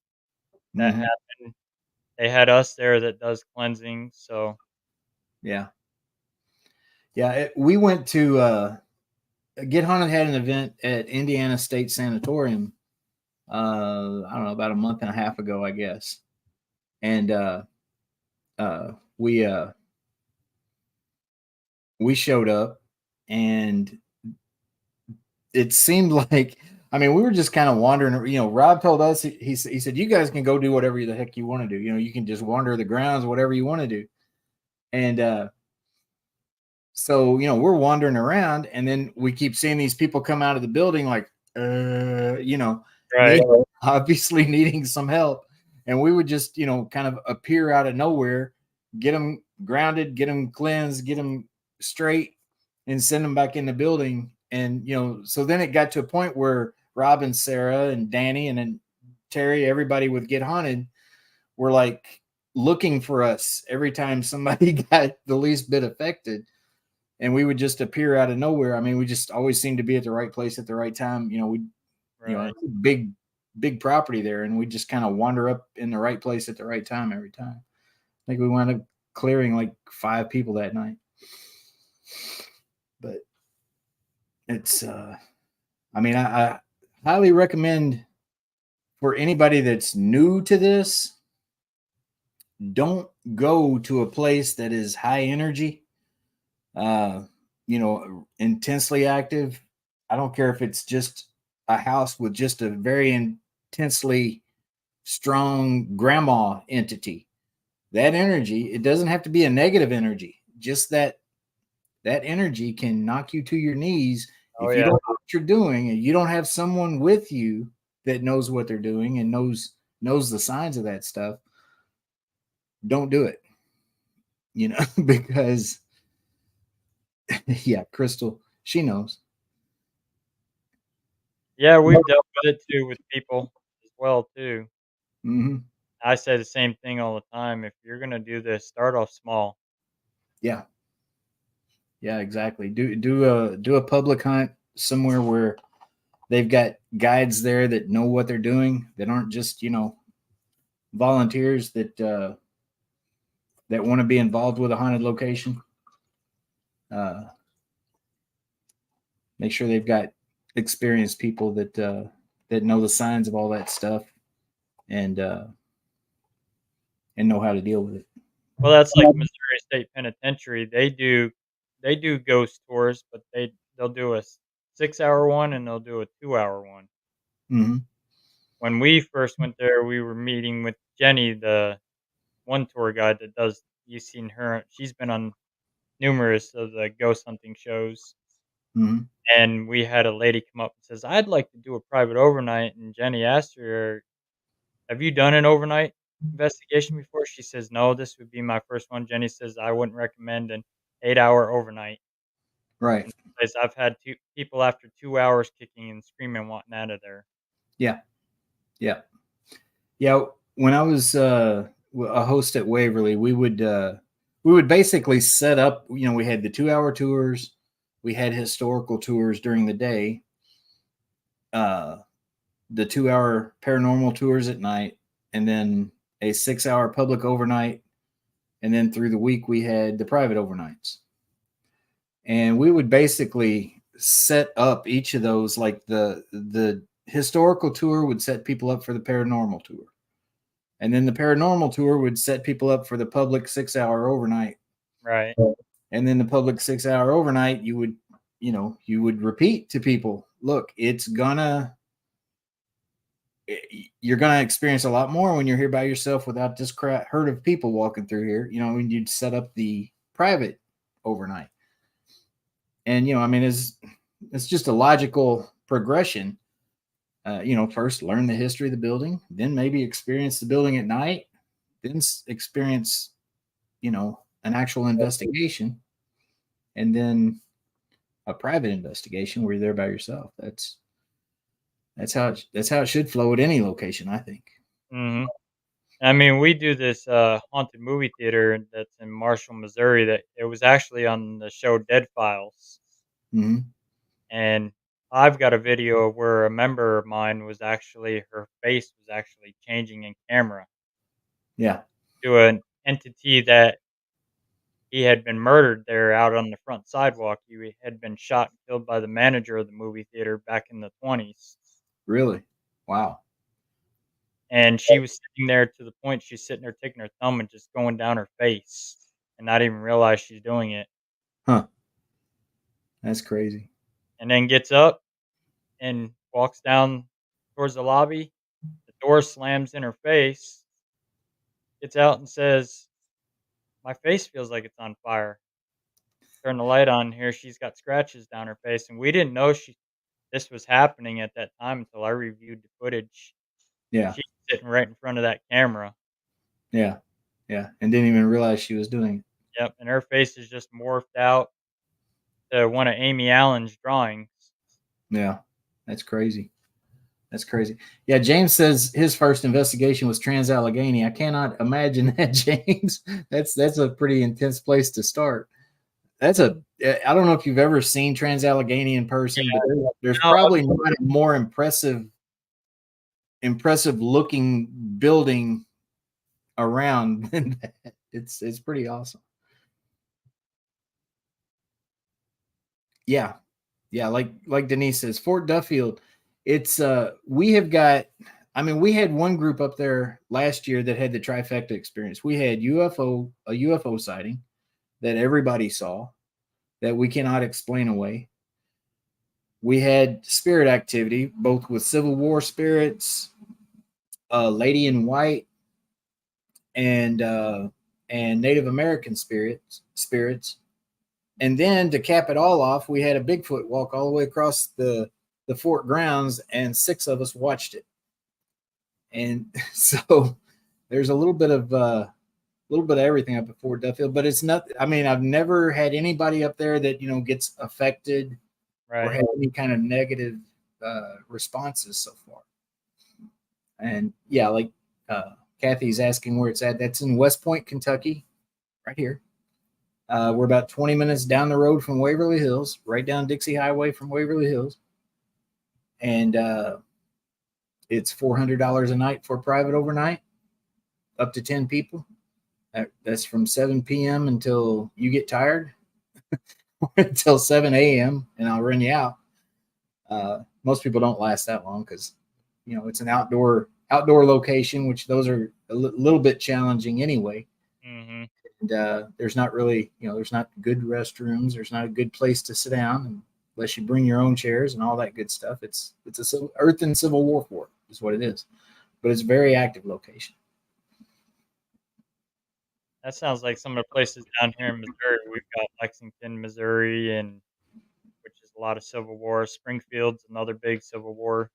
that Hmm. happened. They had us there that does cleansing, so Yeah, yeah. We went to Get Haunted had an event at Indiana State Sanatorium. I don't know, about a month and a half ago, I guess, and we uh we showed up, and it seemed like, I mean, we were just kind of wandering. Rob told us, he said, you guys can go do whatever the heck you want to do. You can just wander the grounds, whatever you want to do. And so we're wandering around, and then we keep seeing these people come out of the building like, Right. obviously needing some help. And we would just kind of appear out of nowhere, get them grounded, get them cleansed, get them straight, and send them back in the building. And so then it got to a point where Rob and Sarah and Danny and then Terry, everybody with Get Haunted, were like looking for us every time somebody got the least bit affected. And we would just appear out of nowhere. I mean, we just always seemed to be at the right place at the right time. Right. Big property there, and we just kind of wander up in the right place at the right time every time. I think we wound up clearing like 5 people that night. But it's I mean, I highly recommend for anybody that's new to this, don't go to a place that is high energy, intensely active. I don't care if it's just a house with just a very intensely strong grandma entity. That energy, it doesn't have to be a negative energy. Just that energy can knock you to your knees Oh if you yeah. don't know what you're doing, and you don't have someone with you that knows what they're doing and knows the signs of that stuff. Don't do it. Because yeah, Crystal, she knows. Yeah, we've dealt with it too with people as well too. Mm-hmm. I say the same thing all the time. If you're gonna do this, start off small. Yeah, yeah, exactly. Do a public hunt somewhere where they've got guides there that know what they're doing, that aren't just volunteers that want to be involved with a haunted location. Uh, Make sure they've got experienced people that know the signs of all that stuff, and and know how to deal with it. Well, that's like Missouri State Penitentiary. They do ghost tours, but they'll do a 6-hour one and they'll do a 2-hour one. Mm-hmm. When we first went there, we were meeting with Jenny, the one tour guide that does. You've seen her; she's been on numerous of the ghost hunting shows. Mm-hmm. And we had a lady come up and says, "I'd like to do a private overnight." And Jenny asked her, "Have you done an overnight investigation before?" She says, "No, this would be my first one." Jenny says, "I wouldn't recommend an 8-hour overnight." Right. And says, "I've had people after 2 hours kicking and screaming, wanting out of there." Yeah. Yeah. Yeah. When I was a host at Waverly, we would basically set up. We had the 2-hour tours, we had historical tours during the day, uh, the 2-hour paranormal tours at night, and then a 6-hour public overnight, and then through the week we had the private overnights. And we would basically set up each of those, like the historical tour would set people up for the paranormal tour, and then the paranormal tour would set people up for the public 6-hour overnight. Right. And then the public 6-hour overnight, you would repeat to people, look, you're gonna experience a lot more when you're here by yourself without this herd of people walking through here. When you'd set up the private overnight. And I mean, it's just a logical progression. First learn the history of the building, then maybe experience the building at night, then experience an actual investigation, and then a private investigation where you're there by yourself. That's how it should flow at any location, I think. Mhm. I mean, we do this, haunted movie theater that's in Marshall, Missouri, that it was actually on the show Dead Files. Mm-hmm. And I've got a video of where a member of mine was actually her face was actually changing in camera Yeah. to an entity that he had been murdered there out on the front sidewalk. He had been shot and killed by the manager of the movie theater back in the 20s. Really? Wow. And she was sitting there to the point she's sitting there taking her thumb and just going down her face. and not even realize she's doing it. Huh. That's crazy. And then gets up and walks down towards the lobby. The door slams in her face, gets out and says, "My face feels like it's on fire." Turn the light on here, she's got scratches down her face, and we didn't know this was happening at that time until I reviewed the footage. Yeah. She's sitting right in front of that camera. Yeah. Yeah. And didn't even realize she was doing it. Yep, and her face is just morphed out to one of Amy Allen's drawings. Yeah. That's crazy. That's crazy. Yeah, James says his first investigation was Trans-Allegheny. I cannot imagine that, James. That's a pretty intense place to start. I don't know if you've ever seen Trans-Allegheny in person, but there's No, probably not a more impressive looking building around than that. It's pretty awesome. Yeah. Yeah, like Denise says, Fort Duffield, it's we have got, I mean, we had one group up there last year that had the trifecta experience. We had a UFO sighting that everybody saw that we cannot explain away. We had spirit activity, both with Civil War spirits, Lady in White, and Native American spirits. And then to cap it all off, we had a Bigfoot walk all the way across the fort grounds, and 6 of us watched it. And so there's a little bit of everything up at Fort Duffield, but it's not. I mean, I've never had anybody up there that gets affected or had any kind of negative responses so far. And yeah, like Kathy's asking where it's at. That's in West Point, Kentucky, right here. We're about 20 minutes down the road from Waverly Hills, right down Dixie Highway from Waverly Hills. And it's $400 a night for private overnight, up to 10 people. That's from 7 p.m. until you get tired, until 7 a.m., and I'll run you out. Most people don't last that long because, it's an outdoor location, which those are a little bit challenging anyway. Mm-hmm. And there's not really, there's not good restrooms. There's not a good place to sit down unless you bring your own chairs and all that good stuff. It's a Earth and Civil War fort is what it is, but it's a very active location. That sounds like some of the places down here in Missouri. We've got Lexington, Missouri, and which is a lot of Civil War. Springfield's another big Civil War.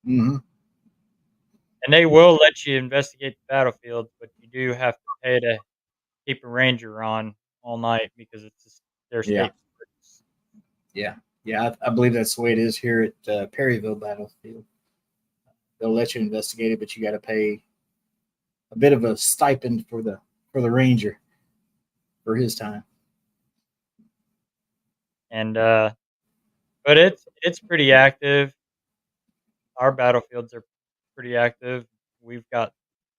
Mm-hmm. And they will let you investigate the battlefields, but you do have to pay to keep a ranger on all night because it's their state. Yeah. I believe that's the way it is here at Perryville Battlefield. They'll let you investigate it, but you got to pay a bit of a stipend for the ranger for his time. And but it's pretty active. Our battlefields are pretty active. We've got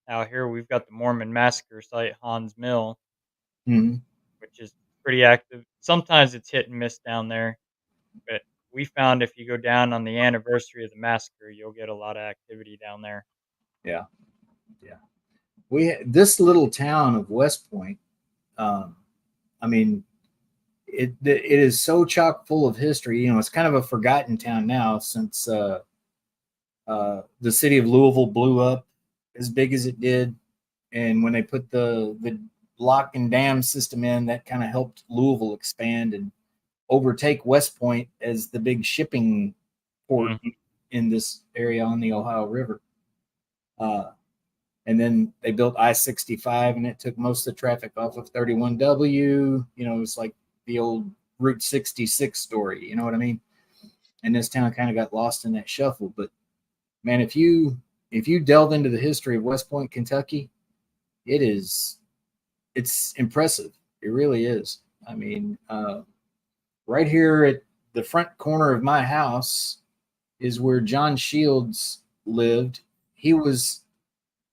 out here. We've got the Mormon massacre site, Hans Mill, Mm-hmm. which is pretty active. Sometimes it's hit and miss down there, but we found if you go down on the anniversary of the massacre, you'll get a lot of activity down there. Yeah. This little town of West Point. I mean, it is so chock full of history. It's kind of a forgotten town now since the city of Louisville blew up as big as it did, and when they put the lock and dam system in, that kind of helped Louisville expand and overtake West Point as the big shipping port in this area on the Ohio River. And then they built I-65, and it took most of the traffic off of 31W. It's like the old Route 66 story. You know what I mean? And this town kind of got lost in that shuffle. But man, if you delve into the history of West Point, Kentucky, it's impressive. It really is. I mean, right here at the front corner of my house is where John Shields lived. He was,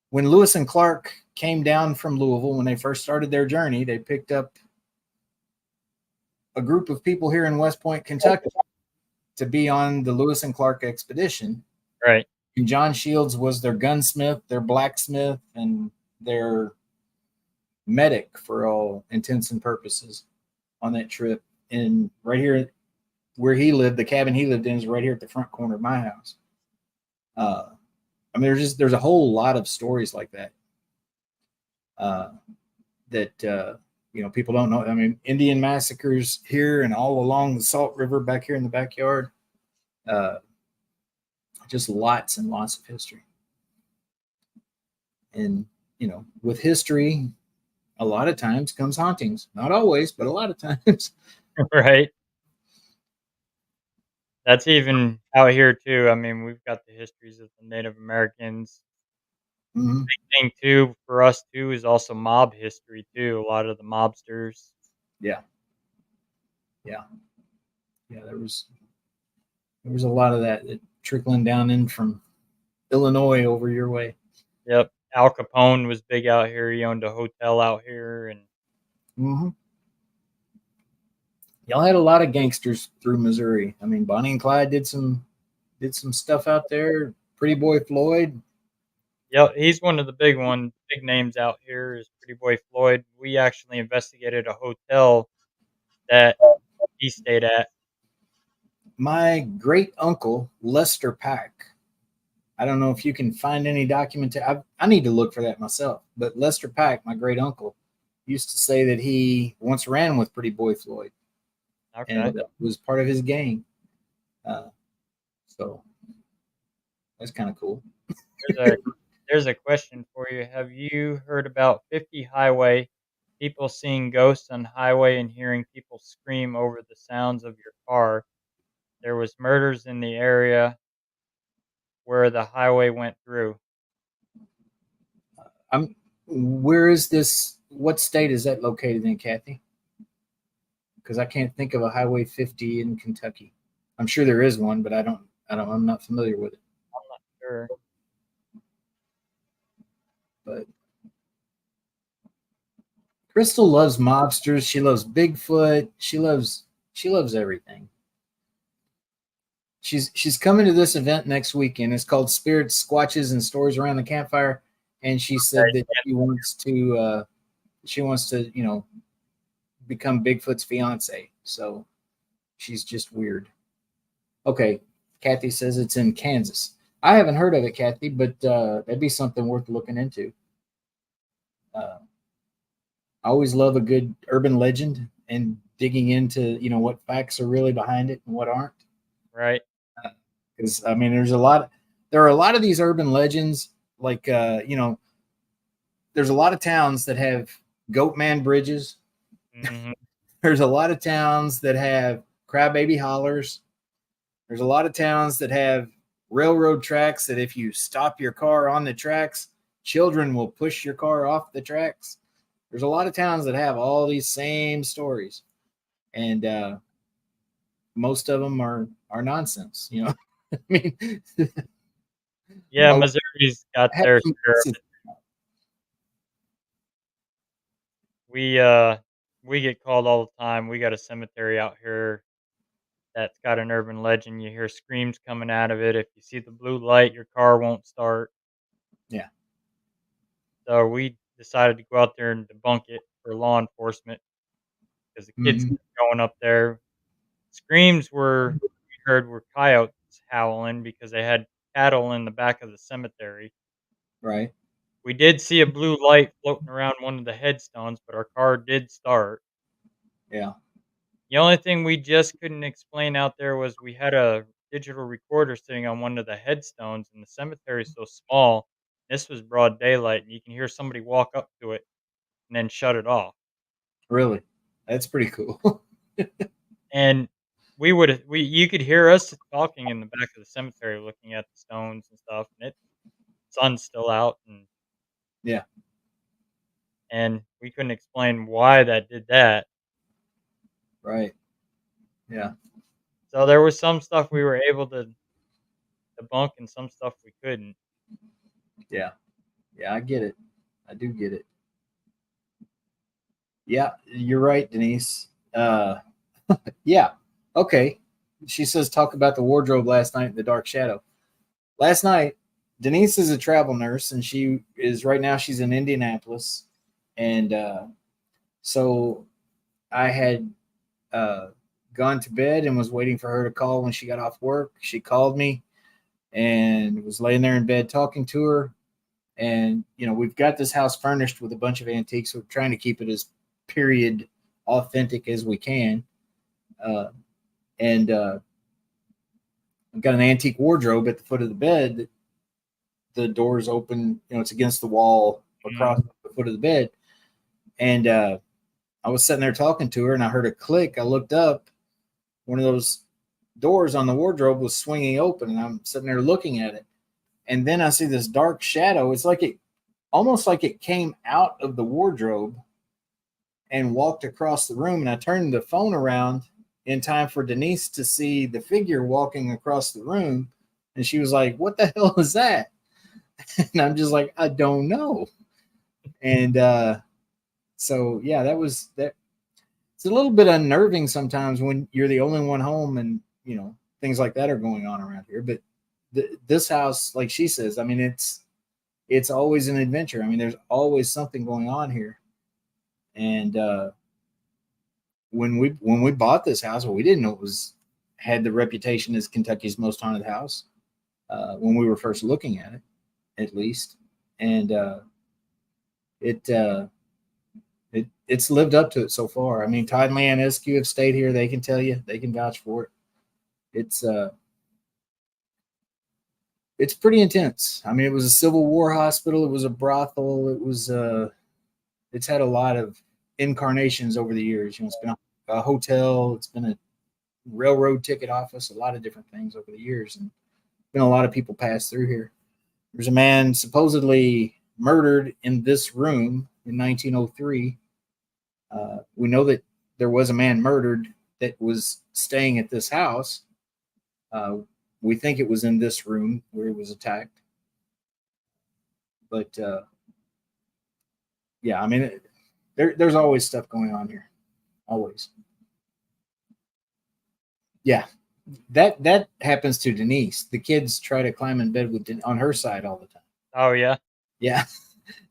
when Lewis and Clark came down from Louisville, when they first started their journey, they picked up a group of people here in West Point, Kentucky, to be on the Lewis and Clark expedition. Right. And John Shields was their gunsmith, their blacksmith, and their medic for all intents and purposes on that trip. And right here where he lived, the cabin he lived in is right here at the front corner of my house. I mean, there's a whole lot of stories like that uh, that people don't know. I mean, Indian massacres here and all along the Salt River back here in the backyard. Uh, just lots and lots of history. And with history, a lot of times comes hauntings. Not always, but a lot of times. Right. That's even out here too. I mean, we've got the histories of the Native Americans. Mhm. Thing too for us too is also mob history too. A lot of the mobsters. Yeah, yeah, yeah. There was a lot of that trickling down in from Illinois over your way. Yep. Al Capone was big out here. He owned a hotel out here, and Mm-hmm. Y'all had a lot of gangsters through Missouri. I mean, Bonnie and Clyde did some stuff out there. Pretty Boy Floyd. yep, he's one of the big names out here. Is Pretty Boy Floyd. We actually investigated a hotel that he stayed at. My great uncle Lester Pack. I don't know if you can find any document. I need to look for that myself. But Lester Pack, my great uncle, used to say that he once ran with Pretty Boy Floyd Okay, and was part of his gang. So that's kind of cool. there's a there's a question for you. Have you heard about 50 Highway? People seeing ghosts on highway and hearing people scream over the sounds of your car. There was murders in the area where the highway went through. I'm. Where is this? What state is that located in, Kathy? Because I can't think of a Highway 50 in Kentucky. I'm sure there is one, but I don't. I'm not familiar with it. I'm not sure. But Crystal loves mobsters. She loves Bigfoot. She loves everything. She's coming to this event next weekend. It's called Spirits, Squatches, and Stories Around the Campfire, and she said that she wants to become Bigfoot's fiance. So she's just weird. Okay, Kathy says it's in Kansas. I haven't heard of it, Kathy, but that'd be something worth looking into. Uh, I always love a good urban legend and digging into what facts are really behind it and what aren't. Right. Because I mean, there are a lot of these urban legends. Like there's a lot of towns that have goat man bridges. Hmm. There's a lot of towns that have crybaby hollers. There's a lot of towns that have railroad tracks that if you stop your car on the tracks, children will push your car off the tracks. There's a lot of towns that have all these same stories, and most of them are nonsense. I mean, Yeah, a lot Missouri's got have their some share. pieces. We uh we get called all the time. We got a cemetery out here that's got an urban legend. You hear screams coming out of it. If you see the blue light, your car won't start. Yeah. So we decided to go out there and debunk it for law enforcement because the kids Hmm. kept going up there. Screams we heard were coyotes howling because they had cattle in the back of the cemetery. Right. We did see a blue light floating around one of the headstones, but our car did start. Yeah. The only thing we just couldn't explain out there was we had a digital recorder sitting on one of the headstones, and the cemetery is so small. This was broad daylight, and you can hear somebody walk up to it and then shut it off. Really. That's pretty cool. And we you could hear us talking in the back of the cemetery, looking at the stones and stuff, and sun's still out, Yeah. and we couldn't explain why that did that. Right. Yeah. So there was some stuff we were able to debunk, and some stuff we couldn't. Yeah. Yeah. I get it. I do get it. Yeah. You're right, Denise. Yeah. Okay. She says, talk about the wardrobe last night in the dark shadow. Last night, Denise is a travel nurse and she is right now, she's in Indianapolis. And so I had uh, gone to bed and was waiting for her to call when she got off work. She called me and was laying there in bed talking to her. And, we've got this house furnished with a bunch of antiques. We're trying to keep it as period authentic as we can. And I've got an antique wardrobe at the foot of the bed that the door's open, it's against the wall across the foot of the bed. And I was sitting there talking to her and I heard a click. I looked up, one of those doors on the wardrobe was swinging open, and I'm sitting there looking at it. And then I see this dark shadow. It's like almost like it came out of the wardrobe and walked across the room. And I turned the phone around in time for Denise to see the figure walking across the room. And she was like, "What the hell is that?" And I'm just like, "I don't know." And so, yeah, that was that. It's a little bit unnerving sometimes when you're the only one home and, things like that are going on around here. But this house, like she says, I mean, it's always an adventure. I mean, there's always something going on here. And when we bought this house, well, we didn't know it had the reputation as Kentucky's most haunted house when we were first looking at it, at least. And it's lived up to it so far. I mean, Todd and Leanne Eskew have stayed here. They can tell you, they can vouch for it. It's pretty intense. I mean, it was a Civil War hospital. It was a brothel. It's had a lot of incarnations over the years. It's been a hotel. It's been a railroad ticket office, a lot of different things over the years. And been a lot of people pass through here. There's a man supposedly murdered in this room in 1903. We know that there was a man murdered that was staying at this house. We think it was in this room where he was attacked. But yeah, I mean, there's always stuff going on here. Always. Yeah, that happens to Denise. The kids try to climb in bed on her side all the time. Oh yeah. Yeah,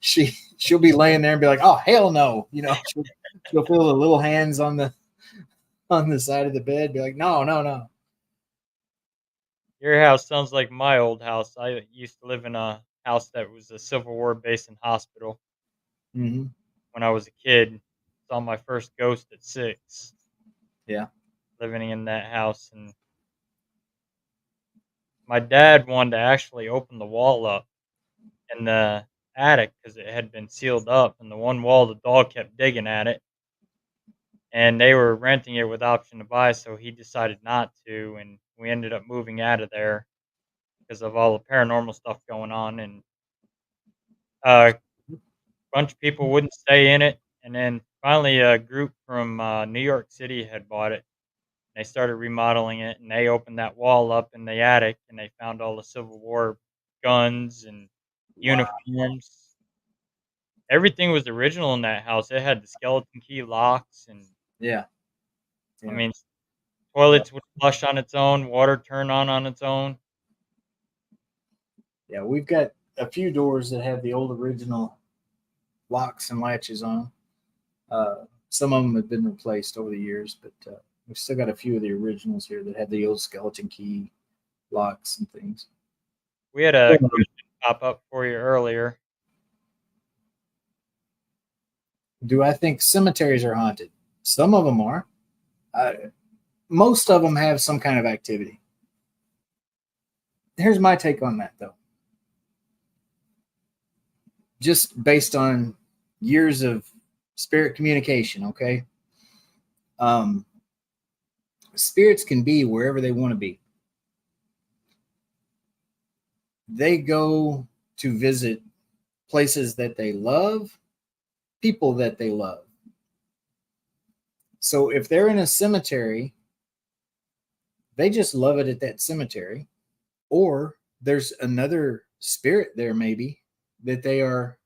she'll be laying there and be like, "Oh hell no," she'll feel the little hands on the side of the bed, be like, "No, no, no." Your house sounds like my old house. I used to live in a house that was a Civil War basin hospital Mm-hmm. when I was a kid. Saw my first ghost at 6. Yeah. Living in that house, and my dad wanted to actually open the wall up in the attic because it had been sealed up, and the one wall the dog kept digging at it, and they were renting it with option to buy, so he decided not to, and we ended up moving out of there because of all the paranormal stuff going on, and a bunch of people wouldn't stay in it, and then finally a group from New York City had bought it. They started remodeling it, and they opened that wall up in the attic, and they found all the Civil War guns and Wow. uniforms. Everything was original in that house. It had the skeleton key locks, and Yeah. I Yeah. mean, Yeah. toilets would flush on its own, water turn on its own. Yeah. We've got a few doors that have the old original locks and latches on them. Some of them have been replaced over the years, but we've still got a few of the originals here that have the old skeleton key locks and things. We had a question pop up for you earlier. Do I think cemeteries are haunted? Some of them are. Most of them have some kind of activity. Here's my take on that, though. Just based on years of spirit communication, okay? Spirits can be wherever they want to be. They go to visit places that they love, people that they love. So if they're in a cemetery, they just love it at that cemetery. Or there's another spirit there, maybe, that they are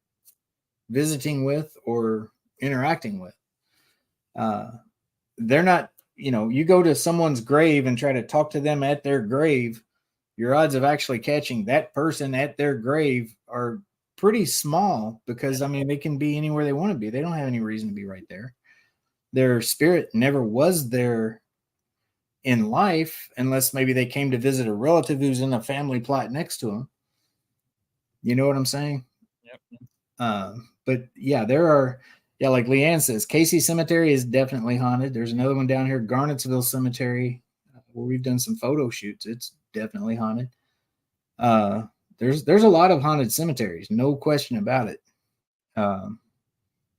visiting with or interacting with. They're not, you go to someone's grave and try to talk to them at their grave, your odds of actually catching that person at their grave are pretty small because I mean they can be anywhere they want to be. They don't have any reason to be right there. Their spirit never was there in life unless maybe they came to visit a relative who's in a family plot next to them. You know what I'm saying? Yep. But yeah, there are, yeah, like Leanne says, Casey Cemetery is definitely haunted. There's another one down here, Garnetsville Cemetery, where we've done some photo shoots. It's definitely haunted. Uh, there's a lot of haunted cemeteries, no question about it. Um,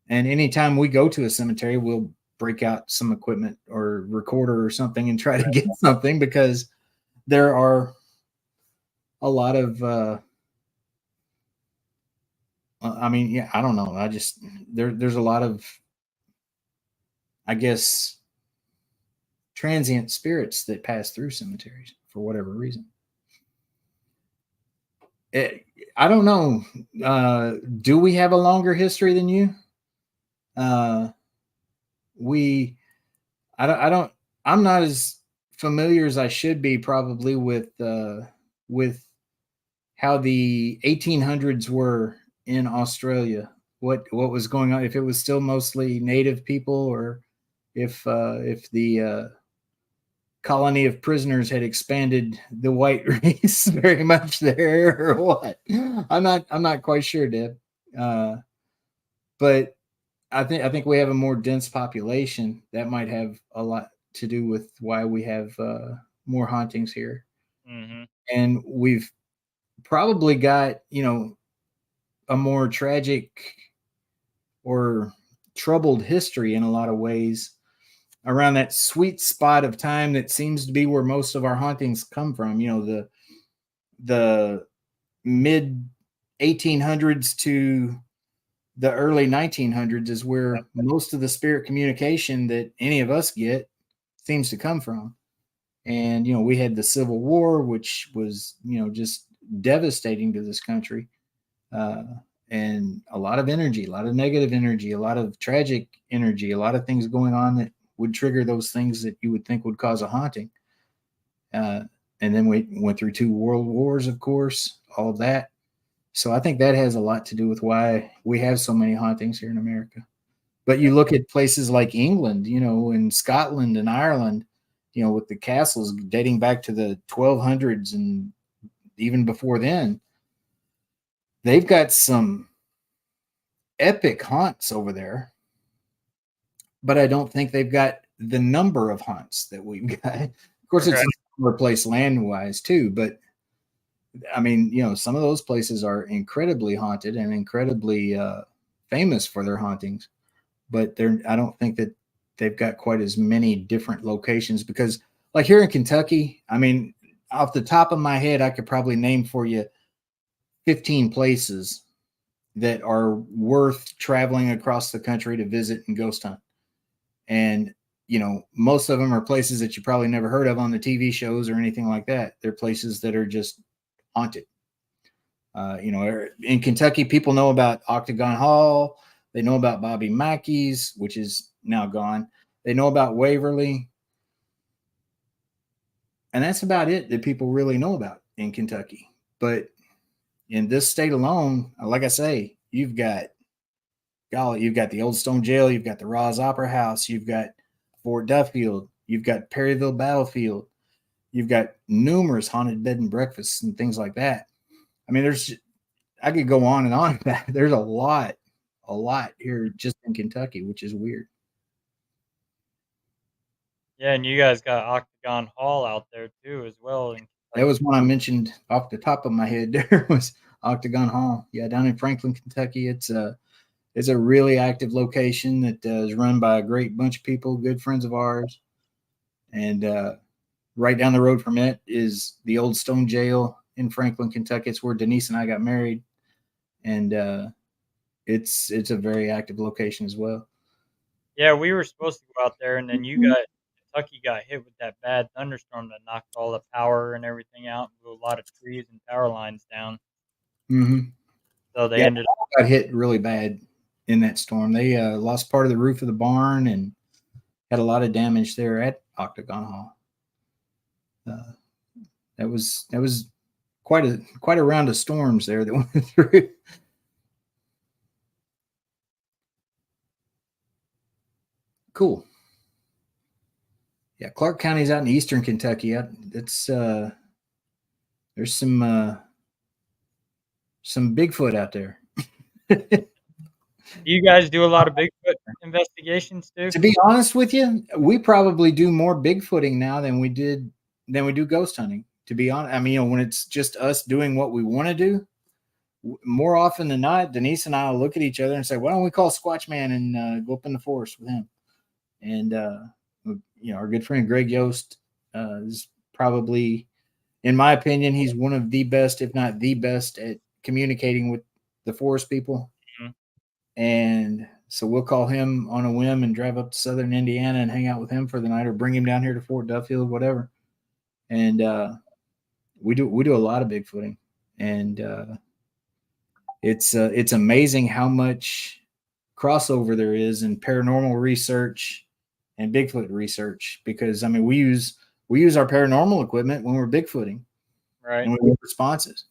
and anytime we go to a cemetery, we'll break out some equipment or recorder or something and try to get something because there are a lot of I mean, yeah, I don't know. I just there's a lot of, I guess, transient spirits that pass through cemeteries for whatever reason. I don't know. Do we have a longer history than you? Uh, we, I don't. I'm not as familiar as I should be probably with how the 1800s were in Australia. What was going on? If it was still mostly native people, or if the colony of prisoners had expanded the white race very much there, or what? I'm not quite sure, Deb. Uh, but I think we have a more dense population that might have a lot to do with why we have more hauntings here, Hmm. and we've probably got a more tragic or troubled history in a lot of ways around that sweet spot of time that seems to be where most of our hauntings come from. The mid 1800s to the early 1900s is where most of the spirit communication that any of us get seems to come from. And we had the Civil War, which was just devastating to this country, uh, and a lot of energy, a lot of negative energy, a lot of tragic energy, a lot of things going on that would trigger those things that you would think would cause a haunting. Uh, and then we went through 2 world wars, of course, all of that. So I think that has a lot to do with why we have so many hauntings here in America. But you look at places like England, and Scotland and Ireland, with the castles dating back to the 1200s and even before then, they've got some epic haunts over there. But I don't think they've got the number of haunts that we've got. Of course, it's Right. a smaller place land wise too, but I mean, some of those places are incredibly haunted and incredibly famous for their hauntings. But I don't think that they've got quite as many different locations because, like here in Kentucky, I mean, off the top of my head, I could probably name for you 15 places that are worth traveling across the country to visit and ghost hunt. And, most of them are places that you probably never heard of on the TV shows or anything like that. They're places that are just haunted. In Kentucky, people know about Octagon Hall. They know about Bobby Mackey's, which is now gone. They know about Waverly. And that's about it that people really know about in Kentucky. But in this state alone, like I say, you've got the Old Stone Jail, you've got the Ross Opera House, you've got Fort Duffield, you've got Perryville Battlefield, you've got numerous haunted bed and breakfasts and things like that. I mean, I could go on and on about it. There's a lot here just in Kentucky, which is weird. Yeah, and you guys got Octagon Hall out there too, as well. In That Kentucky. was one I mentioned off the top of my head. There was Octagon Hall. Yeah, down in Franklin, Kentucky. It's a really active location that is run by a great bunch of people, good friends of ours. And right down the road from it is the Old Stone Jail in Franklin, Kentucky. It's where Denise and I got married, and it's a very active location as well. Yeah, we were supposed to go out there, and then Kentucky got hit with that bad thunderstorm that knocked all the power and everything out, and blew a lot of trees and power lines down. Mm-hmm. So they Yeah, ended got hit really bad in that storm. They lost part of the roof of the barn and had a lot of damage there at Octagon Hall. Uh, that was quite a round of storms there that went through. Cool. Yeah, Clark County's out in eastern Kentucky. It's there's some Bigfoot out there. Do you guys do a lot of Bigfoot investigations too? To be honest with you, we probably do more Bigfooting now than we do ghost hunting. To be honest, I mean, when it's just us doing what we want to do, more often than not, Denise and I will look at each other and say, "Why don't we call Squatch Man and go up in the forest with him?" And our good friend Greg Yost is probably, in my opinion, he's one of the best, if not the best, at communicating with the forest people. Mhm. And so we'll call him on a whim and drive up to southern Indiana and hang out with him for the night, or bring him down here to Fort Duffield, whatever. And we do a lot of Bigfooting, and it's amazing how much crossover there is in paranormal research and Bigfoot research. Because I mean, we use our paranormal equipment when we're Bigfooting, Right. and we get responses.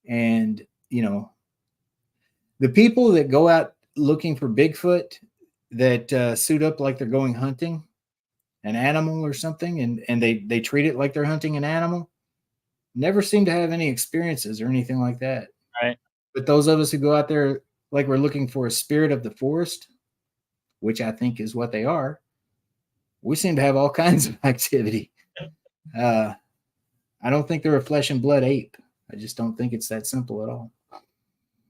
And the people that go out looking for Bigfoot, that suit up like they're going hunting an animal or something, and they treat it like they're hunting an animal, never seem to have any experiences or anything like that. Right. But those of us who go out there like we're looking for a spirit of the forest, which I think is what they are, we seem to have all kinds of activity. I don't think they're a flesh and blood ape. I just don't think it's that simple at all.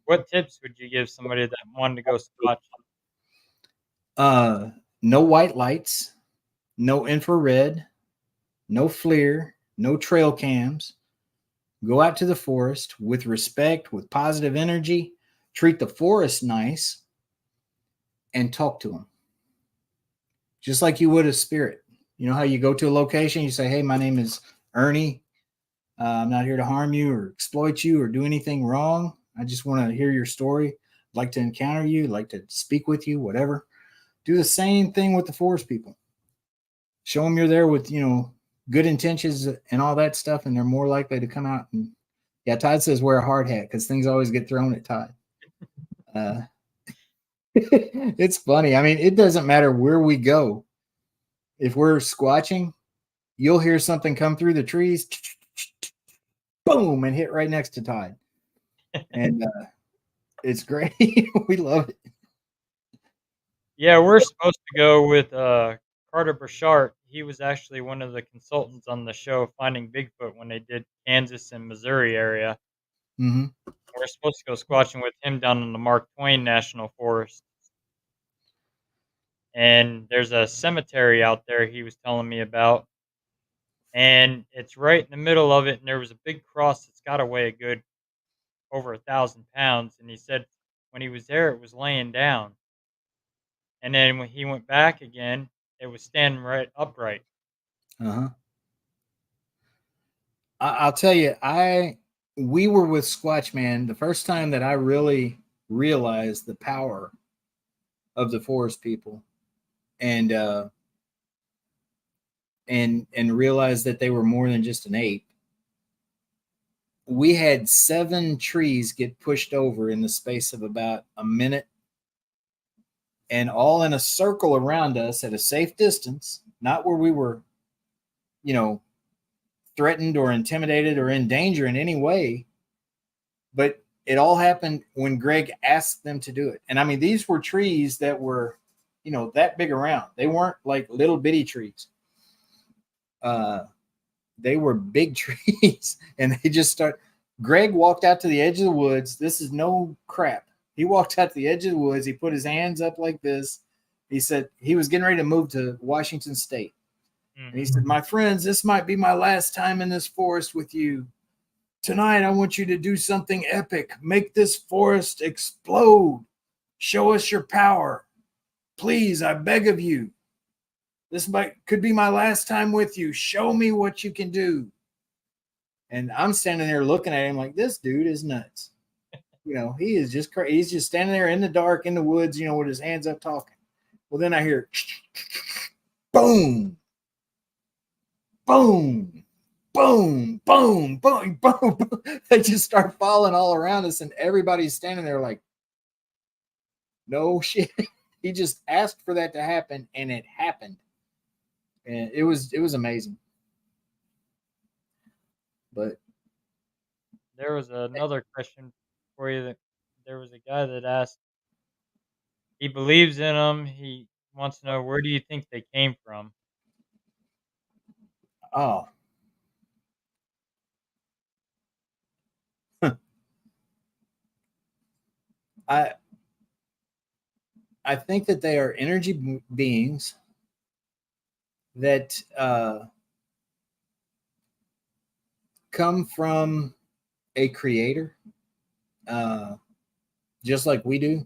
What tips would you give somebody that wanted to go Squatch? No white lights, no infrared, no FLIR, no trail cams. Go out to the forest with respect, with positive energy, treat the forest nice, and talk to them. Just like you would a spirit. You know how you go to a location, you say, "Hey, my name is Ernie. I'm not here to harm you or exploit you or do anything wrong. I just want to hear your story. I'd like to encounter you, I'd like to speak with you, whatever." Do the same thing with the forest people. Show them you're there with, good intentions and all that stuff, and they're more likely to come out. And yeah, Todd says wear a hard hat because things always get thrown at Todd. It's funny. I mean, it doesn't matter where we go. If we're squatching, you'll hear something come through the trees, boom, and hit right next to Todd. And it's great. We love it. Yeah, we're supposed to go with Carter Burchart. He was actually one of the consultants on the show Finding Bigfoot when they did Kansas and Missouri area. Mm-hmm. We're supposed to go squatching with him down in the Mark Twain National Forest. And there's a cemetery out there he was telling me about. And it's right in the middle of it. And there was a big cross that's got to weigh a good over 1,000 pounds. And he said when he was there, it was laying down. And then when he went back again, it was standing right upright. Uh-huh. I'll tell you, we were with Squatch Man the first time that I really realized the power of the forest people, and realized that they were more than just an ape. We had 7 trees get pushed over in the space of about a minute, and all in a circle around us at a safe distance, not where we were, threatened or intimidated or in danger in any way. But it all happened when Greg asked them to do it. And I mean, these were trees that were, that big around. They weren't like little bitty trees. They were big trees, and they just Greg walked out to the edge of the woods. This is no crap. He walked out to the edge of the woods. He put his hands up like this. He said he was getting ready to move to Washington State. And he said, "My friends, this might be my last time in this forest with you. Tonight, I want you to do something epic. Make this forest explode. Show us your power. Please, I beg of you. This could be my last time with you. Show me what you can do." And I'm standing there looking at him like, this dude is nuts. He is just crazy. He's just standing there in the dark, in the woods, with his hands up talking. Well, then I hear boom, boom, boom, boom, boom, boom, boom. They just start falling all around us, and everybody's standing there like, no shit. He just asked for that to happen, and it happened. And it was amazing. But There was another question for you. That there was a guy that asked. He believes in them. He wants to know, where do you think they came from? oh, I I think that they are energy beings that come from a creator, uh, just like we do.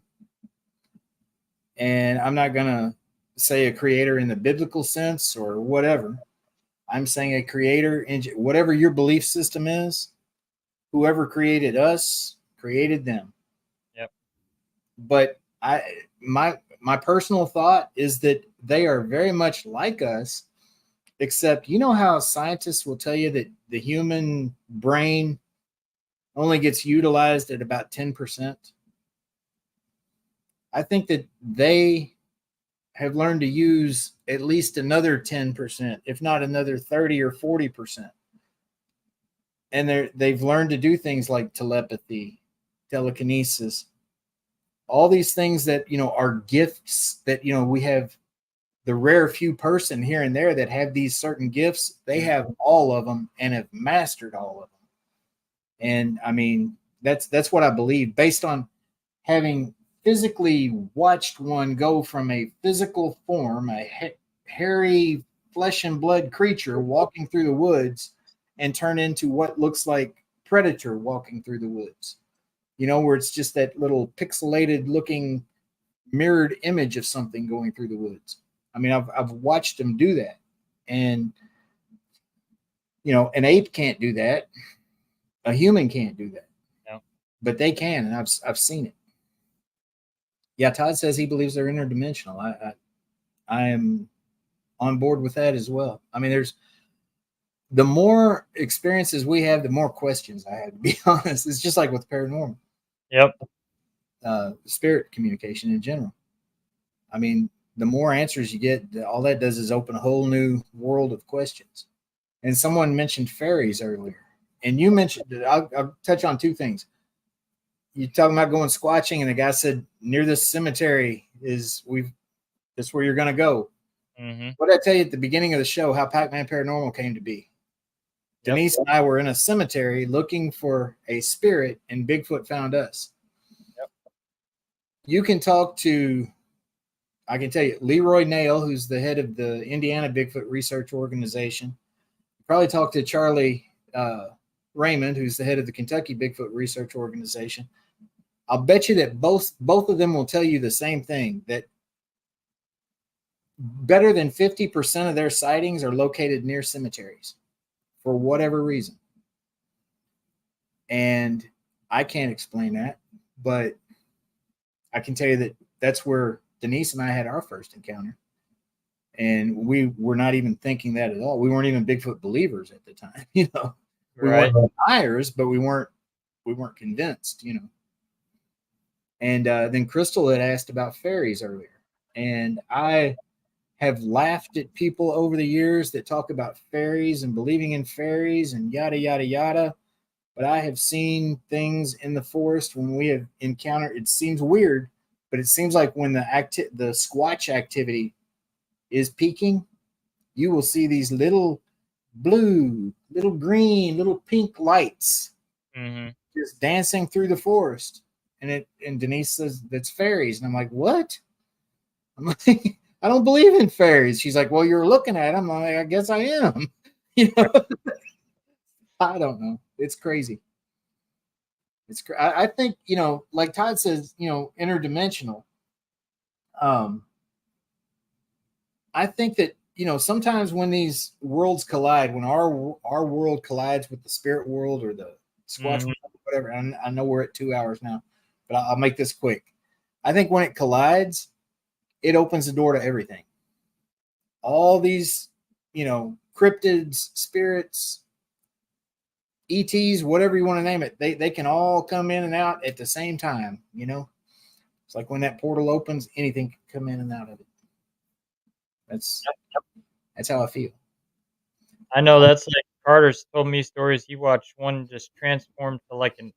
And I'm not gonna say a creator in the biblical sense or whatever. I'm saying a creator in whatever your belief system is. Whoever created us created them. Yep. But my personal thought is that they are very much like us, except you know how scientists will tell you that the human brain only gets utilized at about 10%. I think that they have learned to use at least another 10%, if not another 30 or 40%. And they've learned to do things like telepathy, telekinesis, all these things that, are gifts that, we have the rare few person here and there that have these certain gifts. They have all of them and have mastered all of them. And I mean, that's what I believe based on having physically watched one go from a physical form, a hairy flesh and blood creature walking through the woods, and turn into what looks like Predator walking through the woods. Where it's just that little pixelated looking mirrored image of something going through the woods. I mean, I've watched them do that. And an ape can't do that. A human can't do that. No. But they can, and I've seen it. Yeah, Todd says he believes they're interdimensional. I am on board with that as well. I mean, there's the more experiences we have, the more questions I have, to be honest. It's just like with paranormal. Yep. Spirit communication in general. I mean, the more answers you get, all that does is open a whole new world of questions. And someone mentioned fairies earlier, and you mentioned, I'll touch on two things. You're talking about going squatching, and the guy said near this cemetery that's where you're going to go. Mm-hmm. What did I tell you at the beginning of the show, how Pac-Man Paranormal came to be? Yep. Denise and I were in a cemetery looking for a spirit, and Bigfoot found us. Yep. You can talk to, I can tell you, Leroy Nail, who's the head of the Indiana Bigfoot Research Organization. Probably talk to Charlie Raymond, who's the head of the Kentucky Bigfoot Research Organization. I'll bet you that both of them will tell you the same thing, that better than 50% of their sightings are located near cemeteries for whatever reason. And I can't explain that, but I can tell you that that's where Denise and I had our first encounter. And we were not even thinking that at all. We weren't even Bigfoot believers at the time, We Right. weren't deniers, but we weren't convinced, And then Crystal had asked about fairies earlier. And I have laughed at people over the years that talk about fairies and believing in fairies and yada, yada, yada. But I have seen things in the forest when we have encountered, it seems weird, but it seems like when the Squatch activity is peaking, you will see these little blue, little green, little pink lights just dancing through the forest. And Denise says that's fairies. And I'm like, what? I'm like, I don't believe in fairies. She's like, well, you're looking at them. I'm like, I guess I am. I don't know. It's crazy. I think, like Todd says, interdimensional. I think that, sometimes when these worlds collide, when our world collides with the spirit world or the Squatch world, whatever, I know we're at 2 hours now, but I'll make this quick. I think when it collides, it opens the door to everything. All these, cryptids, spirits, ETs, whatever you want to name it, they can all come in and out at the same time, It's It's like when that portal opens, anything can come in and out of it. That's that's how I feel. I know that's like Carter's told me stories. He watched one just transform to like a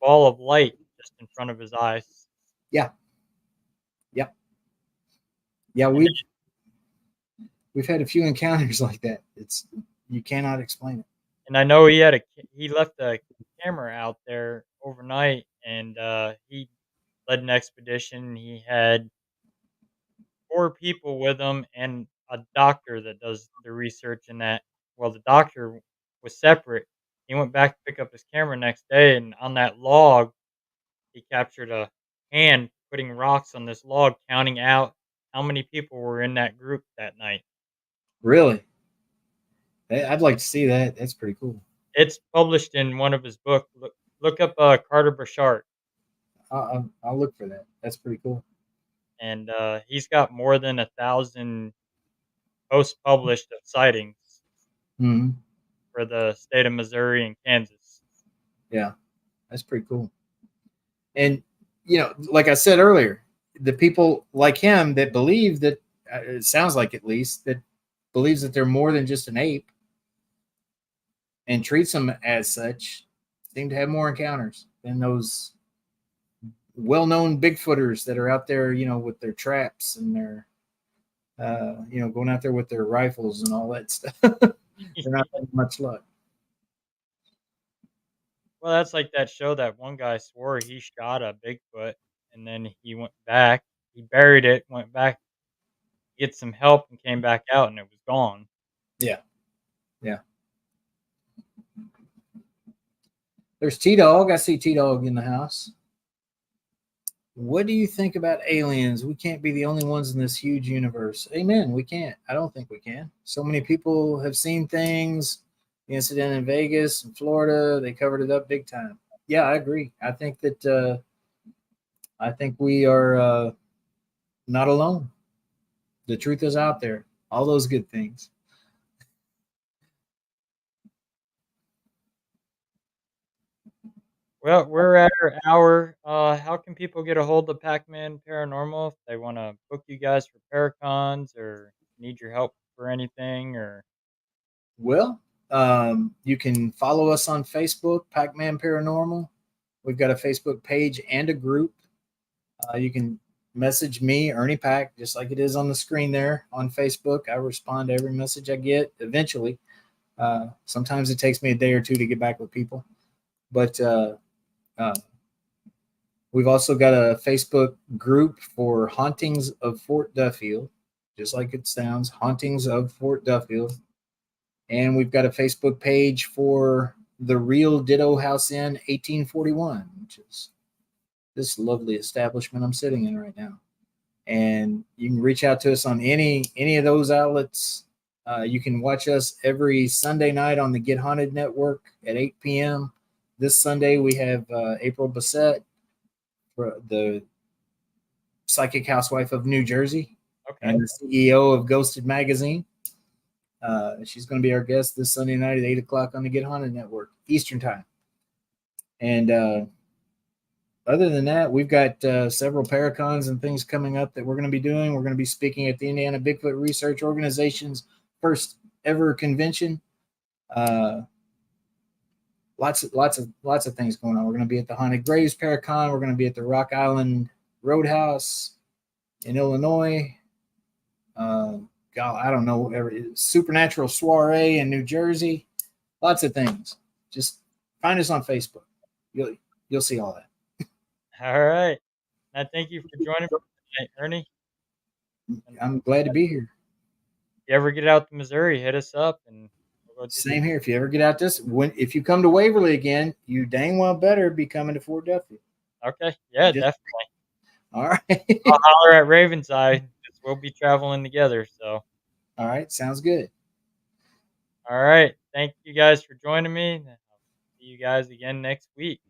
ball of light just in front of his eyes. Yeah, yeah, yeah. And We've had a few encounters like that. It's you cannot explain it. and I know he left a camera out there overnight, and he led an expedition. He had 4 people with him and a doctor that does the research in that. Well, the doctor was separate. He went back to pick up his camera next day, and on that log, he captured a hand putting rocks on this log, counting out how many people were in that group that night. Really, I'd like to see that. That's pretty cool. It's published in one of his books. Look up Carter Burchard, I'll look for that. That's pretty cool. and he's got more than 1,000 post published of sightings Hmm. for the state of Missouri and Kansas. Yeah, that's pretty cool. And like I said earlier, the people like him that believe that it sounds like at least that believes that they're more than just an ape and treats them as such seem to have more encounters than those well-known Bigfooters that are out there, with their traps and their, going out there with their rifles and all that stuff. They're not having much luck. Well, that's like that show that one guy swore he shot a Bigfoot, and then he went back, he buried it, went back to get some help, and came back out, and it was gone. Yeah, yeah. There's T-Dog. I see T-Dog in the house. What do you think about aliens? We can't be the only ones in this huge universe. Amen. We can't. I don't think we can. So many people have seen things. The incident in Vegas and Florida, they covered it up big time. Yeah, I agree. I think that I think we are not alone. The truth is out there. All those good things. Well, we're at our hour. How can people get a hold of Pac-Man Paranormal if they want to book you guys for Paracons or need your help for anything? Or Well, you can follow us on Facebook, Pac-Man Paranormal. We've got a Facebook page and a group. You can message me, Ernie Pack, just like it is on the screen there on Facebook. I respond to every message I get eventually. Sometimes it takes me a day or two to get back with people. But we've also got a Facebook group for Hauntings of Fort Duffield, just like it sounds, Hauntings of Fort Duffield. And we've got a Facebook page for the Real Ditto House Inn 1841, which is this lovely establishment I'm sitting in right now. And you can reach out to us on any of those outlets. You can watch us every Sunday night on the Get Haunted Network at 8 p.m. This Sunday we have April Bassett, the psychic housewife of New Jersey, okay, and the CEO of Ghosted Magazine. She's going to be our guest this Sunday night at 8 o'clock on the Get Haunted Network, Eastern Time. And other than that, we've got several Paracons and things coming up that we're going to be doing. We're going to be speaking at the Indiana Bigfoot Research Organization's first ever convention. Lots of things going on. We're going to be at the Haunted Graves Paracon. We're going to be at the Rock Island Roadhouse in Illinois. I don't know, Supernatural Soiree in New Jersey. Lots of things. Just find us on Facebook. You'll see all that. all right. Now, thank you for joining me tonight, Ernie. I'm glad to be here. If you ever get out to Missouri, hit us up, and we'll go Same here. If you ever get out if you come to Waverly again, you dang well better be coming to Fort Duffield. Okay, yeah, definitely. All right. I'll holler at Ravenseye because we'll be traveling together. So, all right, sounds good. All right, thank you guys for joining me. I'll see you guys again next week.